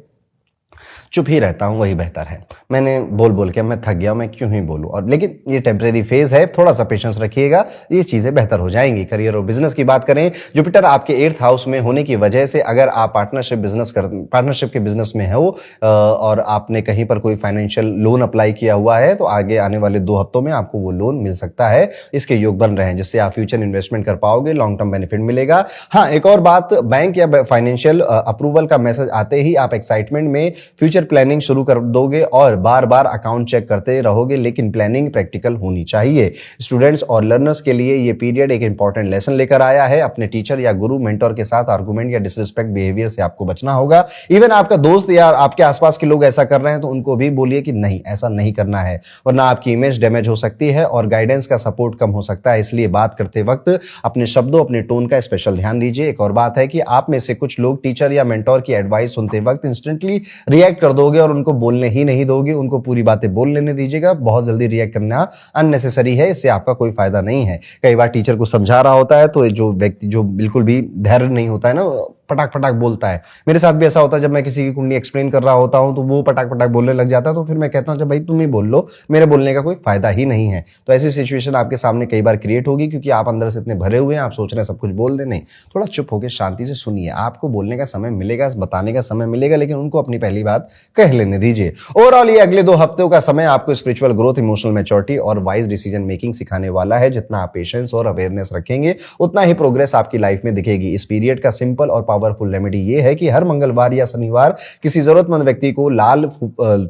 चुप ही रहता हूं वही बेहतर है, मैंने बोल बोल के मैं थक गया, मैं क्यों ही बोलूं। और लेकिन ये टेम्परेरी फेज है, थोड़ा सा पेशेंस रखिएगा, ये चीजें बेहतर हो जाएंगी। करियर और बिजनेस की बात करें, जुपिटर आपके 8th हाउस में होने की वजह से अगर आप पार्टनरशिप के बिजनेस में हो और आपने कहीं पर कोई फाइनेंशियल लोन अप्लाई किया हुआ है तो आगे आने वाले 2 हफ्तों में आपको वो लोन मिल सकता है। इसके योग बन रहे हैं जिससे आप फ्यूचर इन्वेस्टमेंट कर पाओगे, लॉन्ग टर्म बेनिफिट मिलेगा। हाँ, एक और बात, बैंक या फाइनेंशियल अप्रूवल का मैसेज आते ही आप एक्साइटमेंट में फ्यूचर प्लानिंग शुरू कर दोगे और बार बार अकाउंट चेक करते रहोगे, लेकिन प्लानिंग प्रैक्टिकल होनी चाहिए। स्टूडेंट्स और लर्नर्स के लिए ये पीरियड एक इंपॉर्टेंट लेसन लेकर आया है। अपने टीचर या गुरु, मेंटर के साथ आर्गुमेंट या डिसरिस्पेक्ट बिहेवियर से आपको बचना होगा। इवन आपका दोस्त या आपके आसपास के लोग ऐसा कर रहे हैं तो उनको भी बोलिए कि नहीं, ऐसा नहीं करना है, वरना आपकी इमेज डैमेज हो सकती है और गाइडेंस का सपोर्ट कम हो सकता है। इसलिए बात करते वक्त अपने शब्दों, अपने टोन का स्पेशल ध्यान दीजिए। एक और बात है कि आप में से कुछ लोग टीचर या मेंटर की एडवाइस सुनते वक्त इंस्टेंटली रिएक्ट कर दोगे और उनको बोलने ही नहीं दोगे, उनको पूरी बातें बोल लेने दीजिएगा। बहुत जल्दी रिएक्ट करना अननेसेसरी है, इससे आपका कोई फायदा नहीं है। कई बार टीचर को समझा रहा होता है तो जो व्यक्ति जो बिल्कुल भी धैर्य नहीं होता है ना, पटाख पटाख बोलता है। मेरे साथ भी ऐसा होता है, जब मैं किसी की कुंडली एक्सप्लेन कर रहा होता हूं तो वो पटाख पटाख बोलने लग जाता है, तो फिर मैं कहता हूं जब भाई तुम ही बोल लो, मेरे बोलने का कोई फायदा ही नहीं है। तो ऐसी सिचुएशन आपके सामने कई बार क्रिएट होगी क्योंकि आप अंदर से इतने भरे हुए हैं, आप सोच रहे हैं सब कुछ बोल दे। नहीं, थोड़ा चुप होकर शांति से सुनिए। आपको बोलने का समय मिलेगा, बताने का समय मिलेगा, लेकिन उनको अपनी पहली बात कह लेने दीजिए। ओवरऑल ये अगले 2 हफ्तों का समय आपको स्पिरिचुअल ग्रोथ, इमोशनल मैच्योरिटी और वाइज डिसीजन मेकिंग सिखाने वाला है। जितना आप पेशेंस और अवेयरनेस रखेंगे उतना ही प्रोग्रेस आपकी लाइफ में दिखेगी। इस पीरियड का सिंपल और पावरफुल रेमेडी ये है कि हर मंगलवार या शनिवार किसी जरूरतमंद व्यक्ति को लाल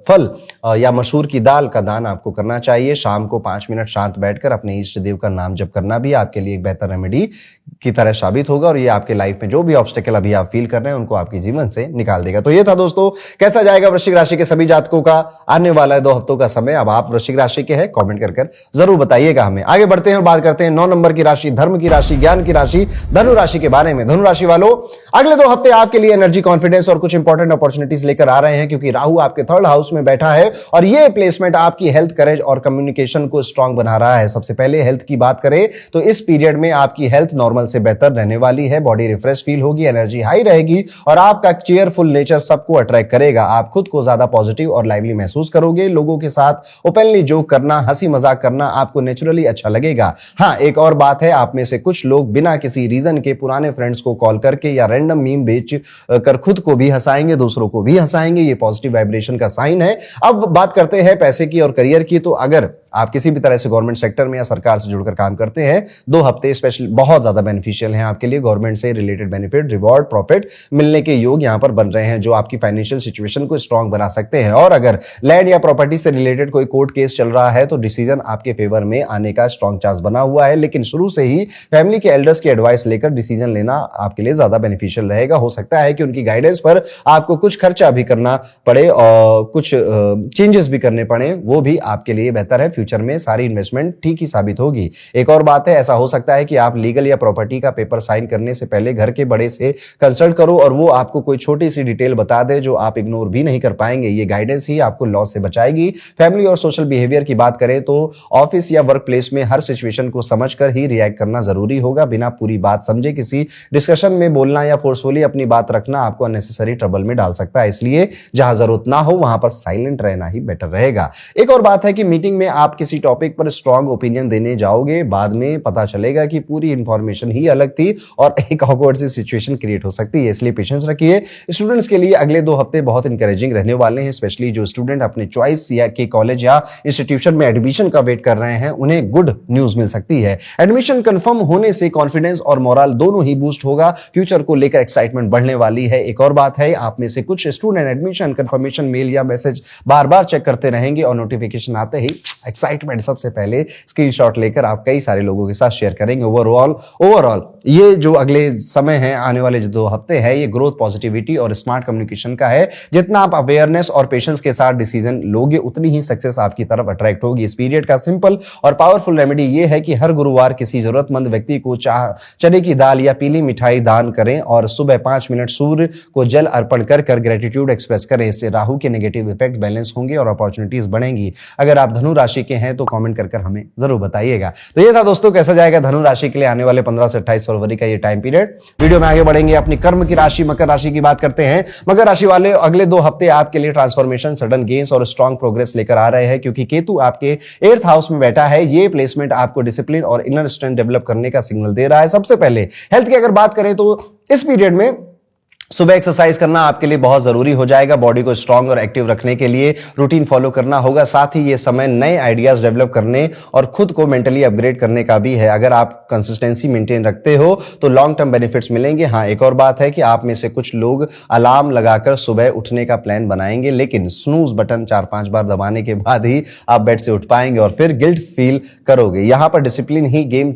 फल या मसूर की दाल का दान आपको करना चाहिए। शाम को 5 मिनट शांत बैठकर अपने इष्ट देव का नाम जप करना भी आपके लिए एक बेहतर रेमेडी की तरह साबित होगा और ये आपके लाइफ में जो भी ऑब्स्टेकल अभी आप फील कर रहे हैं उनको आपके जीवन से निकाल देगा। तो ये था दोस्तों, कैसा जाएगा वृश्चिक राशि के सभी जातकों का आने वाला है 2 हफ्तों का समय। अब आप वृश्चिक राशि के हैं, कमेंट कर जरूर बताइएगा हमें। आगे बढ़ते हैं और बात करते हैं 9 नंबर की राशि, धर्म की राशि, ज्ञान की राशि, धनु राशि के बारे में। धनु राशि वालों, अगले 2 हफ्ते आपके लिए एनर्जी, कॉन्फिडेंस और कुछ इंपॉर्टेंट अपॉर्चुनिटीज लेकर आ रहे हैं क्योंकि राहु आपके 3rd हाउस में बैठा है और यह प्लेसमेंट आपकी हेल्थ, करेज और कम्युनिकेशन को स्ट्रांग बना रहा है। सबसे पहले हेल्थ की बात करें तो इस पीरियड में आपकी हेल्थ नॉर्मल से बेहतर रहने वाली है। बॉडी रिफ्रेश फील होगी, एनर्जी हाई रहेगी और आपका चेयरफुल नेचर सबको अट्रैक्ट करेगा। आप खुद को ज्यादा पॉजिटिव और लाइवली महसूस करोगे। लोगों के साथ ओपनली जोक करना, हंसी मजाक करना आपको नेचुरली अच्छा लगेगा। हां, एक और बात है, आप में से कुछ लोग बिना किसी रीजन के पुराने फ्रेंड्स को कॉल करके या रैंडम मीम बेच कर खुद को भी हंसाएंगे, दूसरों को भी हंसाएंगे। ये पॉजिटिव वाइब्रेशन का साइन है। अब बात करते हैं पैसे की और करियर की। तो अगर आप किसी भी तरह से गवर्नमेंट सेक्टर में या सरकार से जुड़कर काम करते हैं, 2 हफ्ते स्पेशली बहुत ज्यादा बेनिफिशियल हैं आपके लिए। गवर्नमेंट से रिलेटेड बेनिफिट, रिवॉर्ड, प्रॉफिट मिलने के योग यहां पर बन रहे हैं जो आपकी फाइनेंशियल सिचुएशन को स्ट्रांग बना सकते हैं। और अगर लैंड या प्रॉपर्टी से रिलेटेड कोई कोर्ट केस चल रहा है तो डिसीजन आपके फेवर में आने का स्ट्रांग चांस बना हुआ है। लेकिन शुरू से ही फैमिली के एल्डर्स की एडवाइस लेकर डिसीजन लेना आपके लिए ज्यादा बेनिफिशियल रहेगा। हो सकता है कि उनकी गाइडेंस पर आपको कुछ खर्चा भी करना पड़े और कुछ चेंजेस भी करने पड़े, वो भी आपके लिए बेहतर है। फ्यूचर में सारी इन्वेस्टमेंट ठीक ही साबित होगी। एक और बात है, ऐसा हो सकता है कि आप लीगल या प्रॉपर्टी का पेपर साइन करने से पहले घर के बड़े से कंसल्ट करो और वो आपको कोई छोटी सी डिटेल बता दे जो आप इग्नोर भी नहीं कर पाएंगे। ये गाइडेंस ही आपको लॉस से बचाएगी। फैमिली और सोशल बिहेवियर की बात करें तो ऑफिस या वर्क प्लेस में हर सिचुएशन को समझकर ही रिएक्ट करना जरूरी होगा। बिना पूरी बात समझे किसी डिस्कशन में बोलना या फोर्सफुली अपनी बात रखना आपको अननेसेसरी ट्रबल में डाल सकता है। इसलिए जहां जरूरत ना हो वहां पर साइलेंट रहना ही बेटर रहेगा। एक और बात है कि मीटिंग में आप किसी टॉपिक पर स्ट्रांग ओपिनियन देने जाओगे, बाद में पता चलेगा कि पूरी इंफॉर्मेशन ही अलग थी और एक ऑकवर्ड सी सिचुएशन क्रिएट हो सकती है। इसलिए पेशेंस रखिए। स्टूडेंट्स के लिए अगले 2 हफ्ते बहुत इंकरेजिंग रहने वाले हैं। स्पेशली जो स्टूडेंट अपने चॉइस या के कॉलेज या इंस्टीट्यूशन में एडमिशन का वेट कर रहे हैं, उन्हें गुड न्यूज मिल सकती है। एडमिशन कंफर्म होने से कॉन्फिडेंस और मोरल दोनों ही बूस्ट होगा। फ्यूचर को लेकर एक्साइटमेंट बढ़ने वाली है। एक और बात है, आप में से कुछ स्टूडेंट एडमिशन कंफर्मेशन मेल या मैसेज बार बार चेक करते रहेंगे और नोटिफिकेशन आते ही एक्साइटमेंट सबसे पहले स्क्रीनशॉट लेकर आप कई सारे लोगों के साथ शेयर करेंगे। ओवरऑल ये जो अगले समय है, आने वाले जो 2 हफ्ते हैं, ये ग्रोथ, पॉजिटिविटी और स्मार्ट कम्युनिकेशन का है। जितना आप अवेयरनेस और पेशेंस के साथ डिसीजन लोगे उतनी ही सक्सेस आपकी तरफ अट्रैक्ट होगी। इस पीरियड का सिंपल और पावरफुल रेमेडी ये है कि हर गुरुवार किसी जरूरतमंद व्यक्ति को चने की दाल या पीली मिठाई दान करें और सुबह 5 मिनट सूर्य को जल अर्पण कर ग्रेटिट्यूड एक्सप्रेस करें। इससे राहु के नेगेटिव इफेक्ट बैलेंस होंगे और अपॉर्चुनिटीज बढ़ेंगी। अगर आप धनु राशि के हैं तो कमेंट कर हमें जरूर बताइएगा। तो ये था दोस्तों, कैसा जाएगा धनु राशि के लिए आने वाले 15 से 28 फरवरी का ये टाइम पीरियड। वीडियो में आगे बढ़ेंगे, अपनी कर्म की राशि मकर राशि की बात करते हैं। मकर राशि वाले, अगले 2 हफ्ते आपके लिए ट्रांसफॉर्मेशन, सडन गेन्स और स्ट्रॉन्ग प्रोग्रेस लेकर आ रहे हैं क्योंकि केतु आपके 8th हाउस में बैठा है। ये प्लेसमेंट आपको डिसिप्लिन और इनर स्ट्रेंथ डेवलप करने का सिग्नल दे रहा है। सबसे पहले हेल्थ की अगर बात करें तो इस पीरियड में सुबह एक्सरसाइज करना आपके लिए बहुत जरूरी हो जाएगा। बॉडी को स्ट्रांग और एक्टिव रखने के लिए रूटीन फॉलो करना होगा। साथ ही ये समय नए आइडियाज डेवलप करने और खुद को मेंटली अपग्रेड करने का भी है। अगर आप कंसिस्टेंसी मेंटेन रखते हो तो लॉन्ग टर्म बेनिफिट्स मिलेंगे। हाँ, एक और बात है कि आप में से कुछ लोग अलार्म लगाकर सुबह उठने का प्लान बनाएंगे, लेकिन स्नूज बटन 4-5 बार दबाने के बाद ही आप बेड से उठ पाएंगे और फिर गिल्ट फील करोगे। यहां पर डिसिप्लिन ही गेम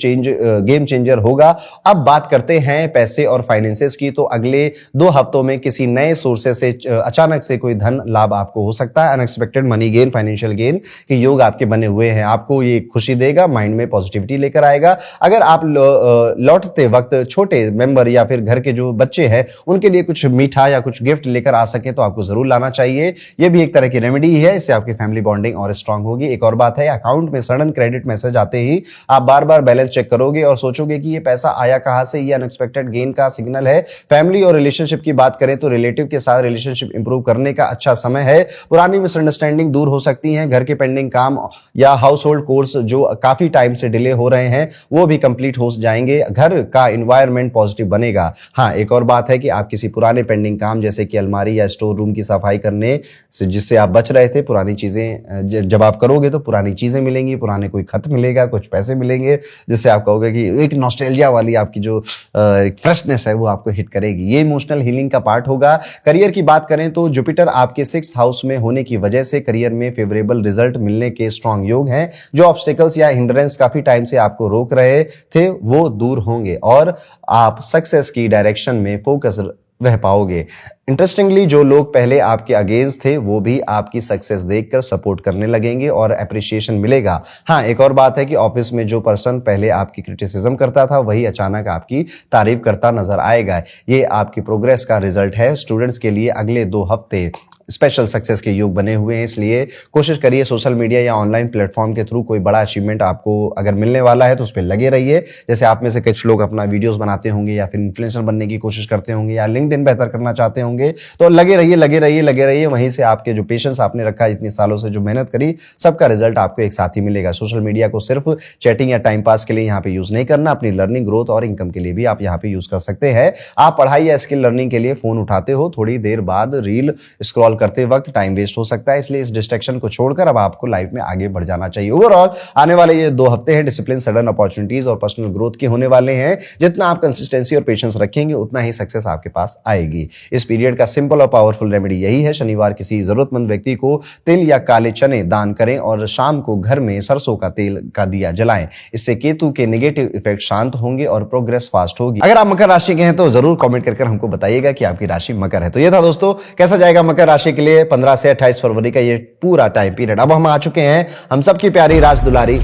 चेंजर होगा। अब बात करते हैं पैसे और फाइनेंसेस की। तो अगले 2 हफ्तों में किसी नए सोर्सेस से अचानक से कोई धन लाभ आपको हो सकता है। Unexpected money gain, financial gain के योग आपके बने हुए हैं। आपको ये खुशी देगा, माइंड में पॉजिटिविटी लेकर आएगा। अगर आप लौटते वक्त छोटे मेंबर या फिर घर के जो बच्चे हैं उनके लिए कुछ मीठा या कुछ गिफ्ट लेकर आ सके तो आपको जरूर लाना चाहिए। यह भी एक तरह की रेमेडी है, इससे आपकी फैमिली बॉन्डिंग और स्ट्रांग होगी। एक और बात है, अकाउंट में सडन क्रेडिट मैसेज आते ही आप बार बार बैलेंस चेक करोगे और सोचोगे कि ये पैसा आया कहां से। ये अनएक्सपेक्टेड गेन का सिग्नल है। फैमिली और रिलेशनशिप रिलेशनशिप की बात करें तो रिलेटिव के साथ रिलेशनशिप इंप्रूव करने का अच्छा समय है। पुरानी मिसअंडरस्टैंडिंग दूर हो सकती है। घर के पेंडिंग काम या हाउस होल्ड कोर्स जो काफी टाइम से डिले हो रहे हैं वो भी कंप्लीट हो जाएंगे। घर का एनवायरनमेंट पॉजिटिव बनेगा। हाँ, एक और बात है कि आप किसी पुराने पेंडिंग काम जैसे कि अलमारी या स्टोर रूम की सफाई करने से जिससे आप बच रहे थे, पुरानी चीजें जब आप करोगे तो पुरानी चीजें मिलेंगी, पुराने कोई खत मिलेगा, कुछ पैसे मिलेंगे, जिससे आप कहोगे कि एक नॉस्टैल्जिया वाली आपकी जो फ्रेशनेस है वो आपको हिट करेगी। ये इमोशनल हीलिंग का पार्ट होगा। करियर की बात करें तो जुपिटर आपके 6th हाउस में होने की वजह से करियर में फेवरेबल रिजल्ट मिलने के स्ट्रांग योग हैं। जो ऑब्स्टेकल्स या हिंड्रेंस काफी टाइम से आपको रोक रहे थे वो दूर होंगे और आप सक्सेस की डायरेक्शन में फोकस रह पाओगे। इंटरेस्टिंगली जो लोग पहले आपके अगेंस्ट थे वो भी आपकी सक्सेस देखकर सपोर्ट करने लगेंगे और अप्रिसिएशन मिलेगा। हाँ, एक और बात है कि ऑफिस में जो पर्सन पहले आपकी क्रिटिसिज्म करता था वही अचानक आपकी तारीफ करता नजर आएगा। ये आपकी प्रोग्रेस का रिजल्ट है। स्टूडेंट्स के लिए अगले 2 हफ्ते स्पेशल सक्सेस के योग बने हुए हैं, इसलिए कोशिश करिए सोशल मीडिया या ऑनलाइन प्लेटफॉर्म के थ्रू कोई बड़ा अचीवमेंट आपको अगर मिलने वाला है तो उस पर लगे रहिए। जैसे आप में से कुछ लोग अपना वीडियोस बनाते होंगे या फिर इन्फ्लुएंसर बनने की कोशिश करते होंगे या लिंक्डइन बेहतर करना चाहते होंगे, तो लगे रहिए लगे रहिए लगे रहिए। वहीं से आपके जो पेशेंस आपने रखा है, इतने सालों से जो मेहनत करी, सबका रिजल्ट आपको एक साथ ही मिलेगा। सोशल मीडिया को सिर्फ चैटिंग या टाइम पास के लिए यहाँ पे यूज नहीं करना, अपनी लर्निंग, ग्रोथ और इनकम के लिए भी आप यहाँ पे यूज कर सकते हैं। आप पढ़ाई या स्किल लर्निंग के लिए फोन उठाते हो, थोड़ी देर बाद रील स्क्रॉल करते वक्त टाइम वेस्ट हो सकता है, इसलिए इस डिस्ट्रैक्शन को छोड़कर अब आपको लाइफ में आगे बढ़ जाना चाहिए। ओवरऑल आने वाले ये 2 हफ्ते हैं डिसिप्लिन, सडन अपॉर्चुनिटीज और पर्सनल ग्रोथ के होने वाले हैं। जितना आप कंसिस्टेंसी और पेशेंस रखेंगे उतना ही सक्सेस आपके पास आएगी। इस पीरियड का सिंपल और पावरफुल रेमेडी यही है, शनिवार किसी जरूरतमंद व्यक्ति को तिल या काले चने दान करें और शाम को घर में सरसों का तेल का दिया जलाएं। इससे केतु के नेगेटिव इफेक्ट शांत होंगे और प्रोग्रेस फास्ट होगी। अगर आप मकर राशि के हैं तो जरूर कमेंट करके हमको बताइएगा कि आपकी राशि मकर है। तो ये था दोस्तों, कैसा जाएगा मकर राशि के लिए 15 से 28 फरवरी का ये पूरा टाइम पीरियड। अब हम आ चुके हैं हम सबकी प्यारी राज दुलारी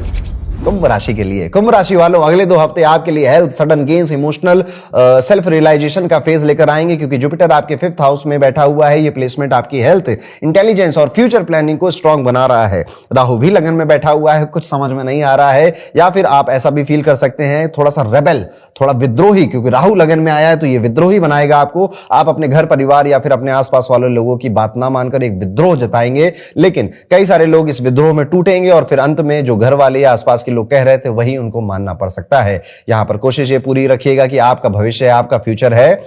कुंभ राशि के लिए। कुंभ राशि वालों, अगले 2 हफ्ते आपके लिए health, sudden gains, emotional self realization का फेज लेकर आएंगे, क्योंकि जुपिटर आपके 5th हाउस में बैठा हुआ है। ये प्लेसमेंट आपकी हेल्थ, इंटेलिजेंस और फ्यूचर प्लानिंग को स्ट्रांग बना रहा है। राहु भी लगन में बैठा हुआ है, कुछ समझ में नहीं आ रहा है, या फिर आप ऐसा भी फील कर सकते हैं थोड़ा सा रेबेल, थोड़ा विद्रोही, क्योंकि राहु लगन में आया है तो ये विद्रोही बनाएगा आपको। आप अपने घर परिवार या फिर अपने आसपास वाले लोगों की बात ना मानकर एक विद्रोह जताएंगे, लेकिन कई सारे लोग इस विद्रोह में टूटेंगे और फिर अंत में जो घर वाले या आसपास के लोग कह रहे थे वही उनको मानना पड़ सकता है। यहां पर कोशिश ये पूरी रखिएगा कि आपका भविष्य है, आपका फ्यूचर है।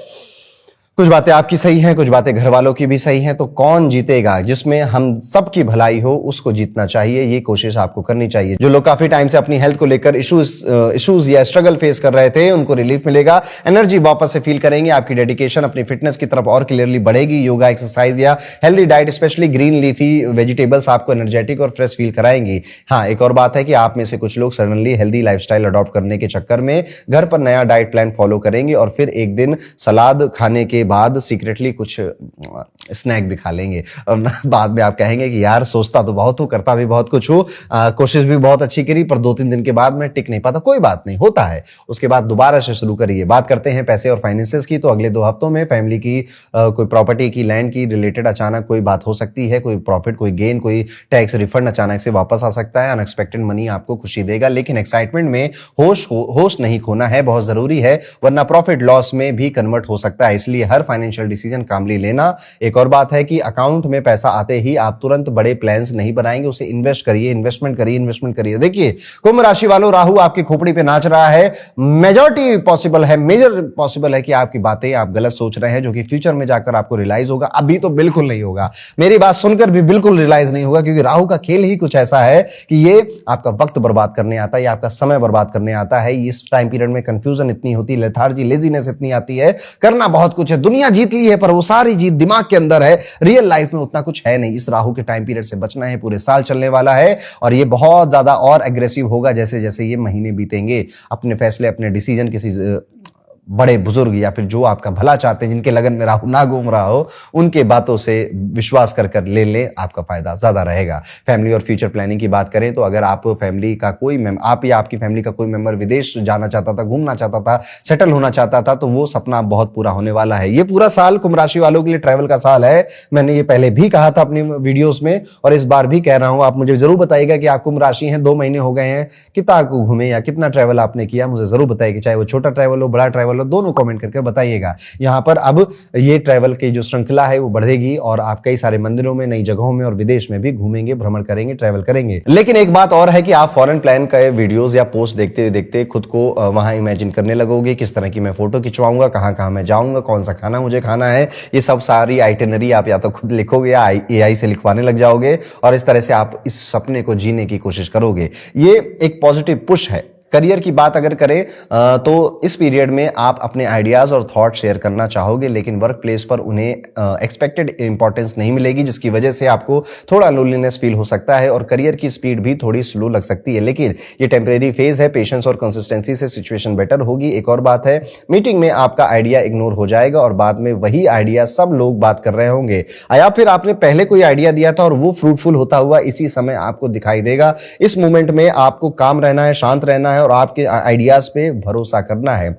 कुछ बातें आपकी सही हैं, कुछ बातें घर वालों की भी सही हैं, तो कौन जीतेगा? जिसमें हम सबकी भलाई हो उसको जीतना चाहिए, ये कोशिश आपको करनी चाहिए। जो लोग काफी टाइम से अपनी हेल्थ को लेकर इश्यूज या स्ट्रगल फेस कर रहे थे उनको रिलीफ मिलेगा, एनर्जी वापस से फील करेंगे, आपकी डेडिकेशन अपनी फिटनेस की तरफ और क्लियरली बढ़ेगी। योगा, एक्सरसाइज या healthy diet, specially green leafy vegetables आपको एनर्जेटिक और फ्रेश फील कराएंगी। हाँ, एक और बात है कि आप में से कुछ लोग सडनली हेल्दी लाइफस्टाइल अडॉप्ट करने के चक्कर में घर पर नया डाइट प्लान फॉलो करेंगे और फिर एक दिन सलाद खाने के बाद सीक्रेटली कुछ स्नैक भी खा लेंगे और बाद में आप कहेंगे कि यार सोचता तो बहुत हूं, करता भी बहुत कुछ हूं, कोशिश भी बहुत अच्छी करी, पर 2-3 दिन के बाद मैं टिक नहीं पाता। कोई बात नहीं, होता है, उसके बाद दोबारा से शुरू करिए। बात करते हैं पैसे और फाइनेंसेस की, तो अगले 2 हफ्तों में फैमिली की कोई प्रॉपर्टी की, लैंड की रिलेटेड अचानक कोई बात हो सकती है, कोई प्रॉफिट, कोई गेन, कोई टैक्स रिफंड अचानक से वापस आ सकता है। अनएक्सपेक्टेड मनी आपको खुशी देगा, लेकिन एक्साइटमेंट में होश नहीं खोना है, बहुत जरूरी है, वरना प्रॉफिट लॉस में भी कन्वर्ट हो सकता है। इसलिए हर फाइनेंशियल डिसीजन कामली लेना। एक और बात है कि अकाउंट में पैसा आते ही आप तुरंत बड़े प्लान्स नहीं बनाएंगे, उसे इन्वेस्ट करिए, इन्वेस्टमेंट करिए। देखिए कुंभ राशि वालों, राहु आपकी खोपड़ी पे नाच रहा है। मेजॉरिटी पॉसिबल है, मेजर पॉसिबल है कि आपकी बातें आप गलत सोच रहे हैं, जो कि फ्यूचर में जाकर आपको रियलाइज होगा। अभी तो बिल्कुल नहीं होगा, मेरी बात सुनकर भी बिल्कुल रियलाइज नहीं होगा, क्योंकि राहु का खेल ही कुछ ऐसा है कि ये आपका वक्त बर्बाद करने आता है, आपका समय बर्बाद करने आता है। इस टाइम पीरियड में कंफ्यूजन इतनी होती है, लेथार्जी, लेजीनेस इतनी आती है, करना बहुत कुछ है, दुनिया जीत ली है पर वो सारी जीत दिमाग के अंदर है, रियल लाइफ में उतना कुछ है नहीं। इस राहु के टाइम पीरियड से बचना है, पूरे साल चलने वाला है और ये बहुत ज्यादा और एग्रेसिव होगा जैसे जैसे ये महीने बीतेंगे। अपने फैसले, अपने डिसीजन किसी बड़े बुजुर्ग या फिर जो आपका भला चाहते हैं, जिनके लगन में राहु ना घूम रहा हो, उनके बातों से विश्वास कर ले लें, आपका फायदा ज्यादा रहेगा। फैमिली और फ्यूचर प्लानिंग की बात करें तो अगर आप फैमिली का कोई आप या आपकी फैमिली का कोई मेंबर विदेश जाना चाहता था, घूमना चाहता था, सेटल होना चाहता था, तो वो सपना बहुत पूरा होने वाला है। ये पूरा साल कुंभ राशि वालों के लिए ट्रैवल का साल है। मैंने ये पहले भी कहा था अपनी वीडियोस में और इस बार भी कह रहा हूं। आप मुझे जरूर बताइएगा कि आप कुंभ राशि हैं, 2 महीने हो गए हैं, कितना घूमे या कितना ट्रैवल आपने किया, मुझे जरूर बताइए, चाहे वो छोटा ट्रैवल हो, बड़ा ट्रैवल हो, गलत दोनों कमेंट करके बताइएगा। यहाँ पर अब ये ट्रैवल की जो श्रृंखला है वो बढ़ेगी और आप कई सारे मंदिरों में, नई जगहों में और विदेश में भी घूमेंगे, भ्रमण करेंगे, ट्रैवल करेंगे। लेकिन एक बात और है कि आप फॉरेन प्लान का वीडियोस या पोस्ट देखते देखते खुद को वहां इमेजिन करने लगोगे, किस तरह की मैं फोटो खिंचवाऊंगा, कहां कहां मैं जाऊंगा, कौन सा खाना मुझे खाना है। ये सब सारी आइटिनरी आप या तो खुद लिखोगे या एआई से लिखवाने लग जाओगे और इस तरह से आप इस सपने को जीने की कोशिश करोगे। ये एक पॉजिटिव पुश है। करियर की बात अगर करें तो इस पीरियड में आप अपने आइडियाज और थॉट शेयर करना चाहोगे, लेकिन वर्क प्लेस पर उन्हें एक्सपेक्टेड इंपॉर्टेंस नहीं मिलेगी, जिसकी वजह से आपको थोड़ा लोनलीनेस फील हो सकता है और करियर की स्पीड भी थोड़ी स्लो लग सकती है। लेकिन ये टेम्परेरी फेज है, पेशेंस और कंसिस्टेंसी से सिचुएशन बेटर होगी। एक और बात है, मीटिंग में आपका आइडिया इग्नोर हो जाएगा और बाद में वही आइडिया सब लोग बात कर रहे होंगे, या फिर आपने पहले कोई आइडिया दिया था और वो फ्रूटफुल होता हुआ इसी समय आपको दिखाई देगा। इस मोमेंट में आपको काम रहना है, शांत रहना है और आपके आइडियाज पे भरोसा करना है।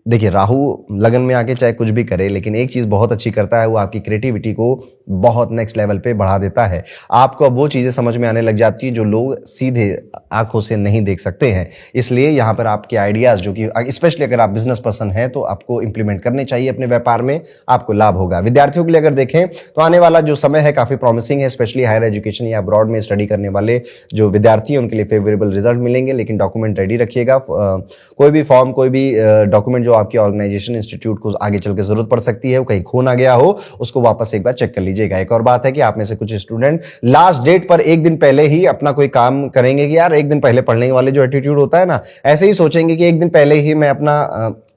देखिए, राहु लगन में आके चाहे कुछ भी करे, लेकिन एक चीज बहुत अच्छी करता है, वो आपकी क्रिएटिविटी को बहुत नेक्स्ट लेवल पे बढ़ा देता है। आपको अब वो चीजें समझ में आने लग जाती है जो लोग सीधे आंखों से नहीं देख सकते हैं। इसलिए यहां पर आपके आइडियाज, जो कि स्पेशली अगर आप बिजनेस पर्सन हैं, तो आपको इंप्लीमेंट करने चाहिए अपने व्यापार में, आपको लाभ होगा। विद्यार्थियों के लिए अगर देखें तो आने वाला जो समय है काफी प्रॉमिसिंग है, स्पेशली हायर एजुकेशन या अब्रॉड में स्टडी करने वाले जो विद्यार्थी हैं उनके लिए फेवरेबल रिजल्ट मिलेंगे। लेकिन डॉक्यूमेंट रेडी रखिएगा, कोई भी फॉर्म, कोई भी डॉक्यूमेंट जो आपकी ऑर्गेनाइजेशन, इंस्टीट्यूट को आगे चल के जरूरत पड़ सकती है, वो कहीं खो ना गया हो, उसको वापस एक बार चेक कर लीजिएगा। एक और बात है कि आप में से कुछ स्टूडेंट लास्ट डेट पर एक दिन पहले ही अपना कोई काम करेंगे कि यार एक दिन पहले पढ़ने वाले जो एटीट्यूड होता है ना, ऐसे ही सोचेंगे कि एक दिन पहले ही मैं अपना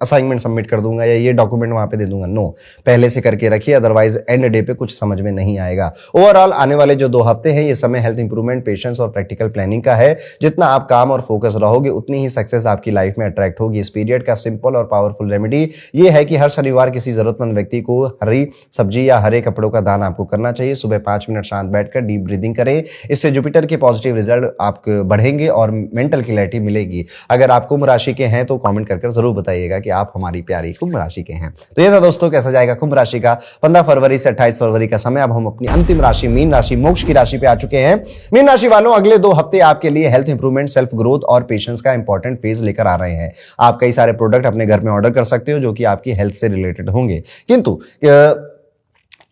असाइनमेंट सबमिट कर दूंगा या ये डॉक्यूमेंट वहां पे दे दूंगा। नो, पहले से करके रखिए, अदरवाइज एंड डे पे कुछ समझ में नहीं आएगा। ओवरऑल आने वाले जो 2 हफ्ते हैं, ये समय हेल्थ इंप्रूवमेंट, पेशेंस और प्रैक्टिकल प्लानिंग का है। जितना आप काम और फोकस रहोगे, उतनी ही सक्सेस आपकी लाइफ में अट्रैक्ट होगी। इस पीरियड का सिंपल और पावरफुल रेमेडी ये है कि हर शनिवार किसी जरूरतमंद व्यक्ति को हरी सब्जी या हरे कपड़ों का दान आपको करना चाहिए। सुबह 5 मिनट शांत बैठकर डीप ब्रीदिंग करें, इससे जुपिटर के पॉजिटिव रिजल्ट आपको बढ़ेंगे और मेंटल क्लैरिटी मिलेगी। अगर आप कुंभ राशि के हैं तो कमेंट करके जरूर बताइएगा कि आप हमारी प्यारी कुंभ राशि के हैं। तो ये था दोस्तों, कैसा जाएगा कुंभ राशि का 15 फरवरी से 28 फरवरी का समय। अब हम अपनी अंतिम राशि मीन राशि, मोक्ष की राशि पे आ चुके हैं। मीन राशि वालों, अगले 2 हफ्ते आपके लिए हेल्थ इंप्रूवमेंट, सेल्फ ग्रोथ और पेशेंस का इंपॉर्टेंट फेज लेकर आ रहे हैं। आप कई सारे प्रोडक्ट अपने घर में ऑर्डर कर सकते हो जो कि आपकी हेल्थ से रिलेटेड होंगे। किंतु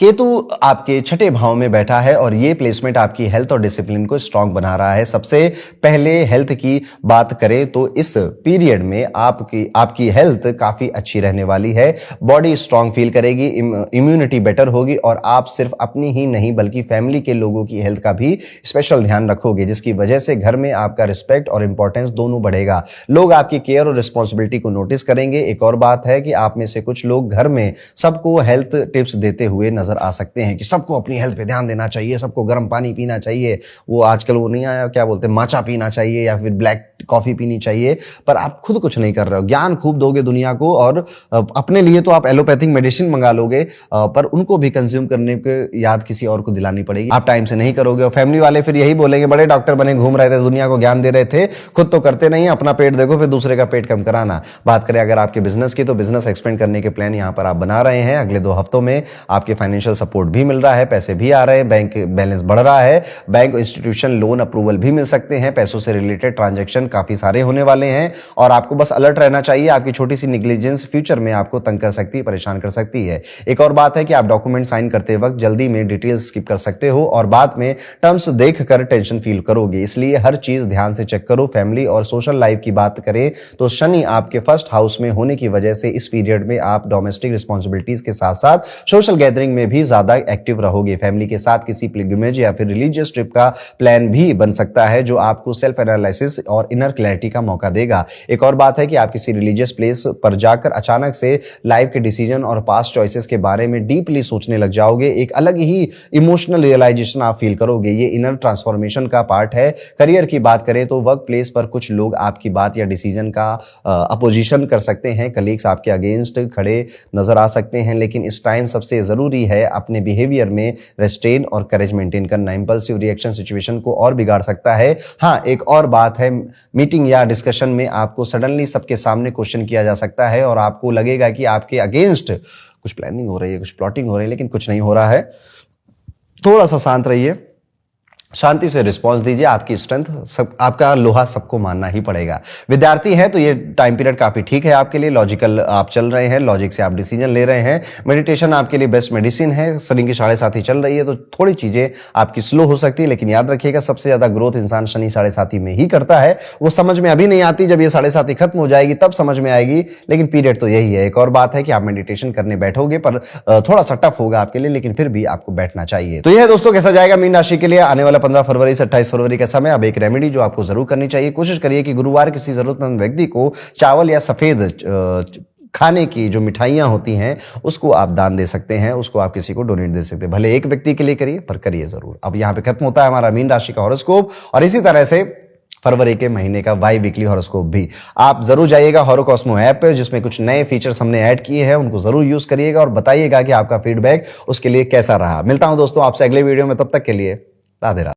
केतु आपके 6ठे भाव में बैठा है और ये प्लेसमेंट आपकी हेल्थ और डिसिप्लिन को स्ट्रांग बना रहा है। सबसे पहले हेल्थ की बात करें तो इस पीरियड में आपकी हेल्थ काफी अच्छी रहने वाली है। बॉडी स्ट्रांग फील करेगी, इम्यूनिटी बेटर होगी और आप सिर्फ अपनी ही नहीं बल्कि फैमिली के लोगों की हेल्थ का भी स्पेशल ध्यान रखोगे, जिसकी वजह से घर में आपका रिस्पेक्ट और इंपॉर्टेंस दोनों बढ़ेगा। लोग आपकी केयर और रिस्पॉन्सिबिलिटी को नोटिस करेंगे। एक और बात है कि आप में से कुछ लोग घर में सबको हेल्थ टिप्स देते हुए नजर आ सकते हैं कि सबको अपनी हेल्थ पे ध्यान देना चाहिए, सबको गर्म पानी पीना चाहिए, वो आजकल वो नहीं आया क्या बोलते हैं, माचा पीना चाहिए या फिर ब्लैक कॉफी पीनी चाहिए, पर आप खुद कुछ नहीं कर रहे हो। ज्ञान खूब दोगे दुनिया को और अपने लिए तो आप एलोपैथिक मेडिसिन मंगा लोगे, पर उनको भी कंज्यूम करने के याद किसी और को दिलानी पड़ेगी। आप टाइम से नहीं करोगे और फैमिली वाले फिर यही बोलेंगे, बड़े डॉक्टर बने घूम रहे थे, दुनिया को ज्ञान दे रहे थे, खुद तो करते नहीं, अपना पेट देखो फिर दूसरे का पेट कम कराना। बात करें अगर आपके बिजनेस की, तो बिजनेस एक्सपेंड करने के प्लान यहां पर आप बना रहे हैं। अगले 2 हफ्तों में आपके फाइनेंशियल सपोर्ट भी मिल रहा है, पैसे भी आ रहे हैं, बैंक बैलेंस बढ़ रहा है, बैंक इंस्टीट्यूशन लोन अप्रूवल भी मिल सकते हैं, पैसों से रिलेटेड ट्रांजैक्शन काफी सारे होने वाले हैं और आपको बस अलर्ट रहना चाहिए। आपकी छोटी सी नेग्लिजेंस फ्यूचर में आपको तंग कर सकती है, परेशान कर सकती है। एक और बात है कि आप डॉक्यूमेंट साइन करते वक्त जल्दी में डिटेल्स स्किप कर सकते हो और बाद में टर्म्स देखकर टेंशन फील करोगे, इसलिए हर चीज ध्यान से चेक करो। फैमिली और सोशल लाइफ की बात करें तो शनि आपके फर्स्ट हाउस में होने की वजह से इस पीरियड में आप डोमेस्टिक रिस्पॉन्सिबिलिटीज के साथ साथ सोशल गैदरिंग में भी ज्यादा एक्टिव रहोगे। फैमिली के साथ किसी पिलग्रिमेज या फिर रिलीजियस ट्रिप का प्लान भी बन सकता है जो आपको सेल्फ एनालिसिस और इनर क्लैरिटी का मौका देगा। एक और बात है कि आप किसी रिलीजियस प्लेस पर जाकर अचानक से लाइफ के डिसीजन और पास्ट चॉइसेस के बारे में डीपली सोचने लग जाओगे। एक अलग ही इमोशनल रियलाइजेशन आप फील करोगे, ये इनर ट्रांसफॉर्मेशन का पार्ट है। करियर की बात करें तो वर्क प्लेस पर कुछ लोग आपकी बात या डिसीजन का अपोजिशन कर सकते हैं, कलीग्स आपके अगेंस्ट खड़े नजर आ सकते हैं, लेकिन इस टाइम सबसे जरूरी है अपने बिहेवियर में रेस्ट्रेन और करेज मेंटेन करना। इंपल्सिव रिएक्शन सिचुएशन को और बिगाड़ सकता है। हाँ, एक और बात है, मीटिंग या डिस्कशन में आपको सडनली सबके सामने क्वेश्चन किया जा सकता है और आपको लगेगा कि आपके अगेंस्ट कुछ प्लानिंग हो रही है, कुछ प्लॉटिंग हो रही है, लेकिन कुछ नहीं हो रहा है। थोड़ा सा शांत रहिए, शांति से रिस्पांस दीजिए। आपकी स्ट्रेंथ सब, आपका लोहा सबको मानना ही पड़ेगा। विद्यार्थी हैं तो ये टाइम पीरियड काफी ठीक है आपके लिए। लॉजिकल आप चल रहे हैं, लॉजिक से आप डिसीजन ले रहे हैं। मेडिटेशन आपके लिए बेस्ट मेडिसिन है। शनि की 7.5 चल रही है तो थोड़ी चीजें आपकी स्लो हो सकती है, लेकिन याद रखिएगा सबसे ज्यादा ग्रोथ इंसान शनि 7.5 में ही करता है। वो समझ में अभी नहीं आती, जब ये 7.5 खत्म हो जाएगी तब समझ में आएगी, लेकिन पीरियड तो यही है। एक और बात है कि आप मेडिटेशन करने बैठोगे पर थोड़ा सा टफ होगा आपके लिए, लेकिन फिर भी आपको बैठना चाहिए। तो यह दोस्तों कैसा जाएगा मीन राशि के लिए आने वाला 15 फरवरी से 28 फरवरी का समय। अब एक रेमेडी जो आपको जरूर करनी चाहिए, कोशिश करिए कि गुरुवार किसी जरूरतमंद व्यक्ति को चावल या सफेद खाने की जो मिठाइयां होती हैं उसको आप दान दे सकते हैं, उसको आप किसी को डोनेट दे सकते हैं। भले एक व्यक्ति के लिए करिए पर करिए जरूर। अब यहां पे खत्म होता है हमारा मीन राशि का हॉरोस्कोप, और इसी तरह से फरवरी के महीने का वाई वीकली हॉरोस्कोप भी आप जरूर जाइएगा हॉरोकॉस्मो ऐप पे, जिसमें कुछ नए फीचर्स हमने ऐड किए हैं, उनको जरूर यूज करिएगा और बताइएगा कि आपका फीडबैक उसके लिए कैसा रहा। मिलता हूं दोस्तों आपसे अगले वीडियो में, तब तक के लिए राधे राधे।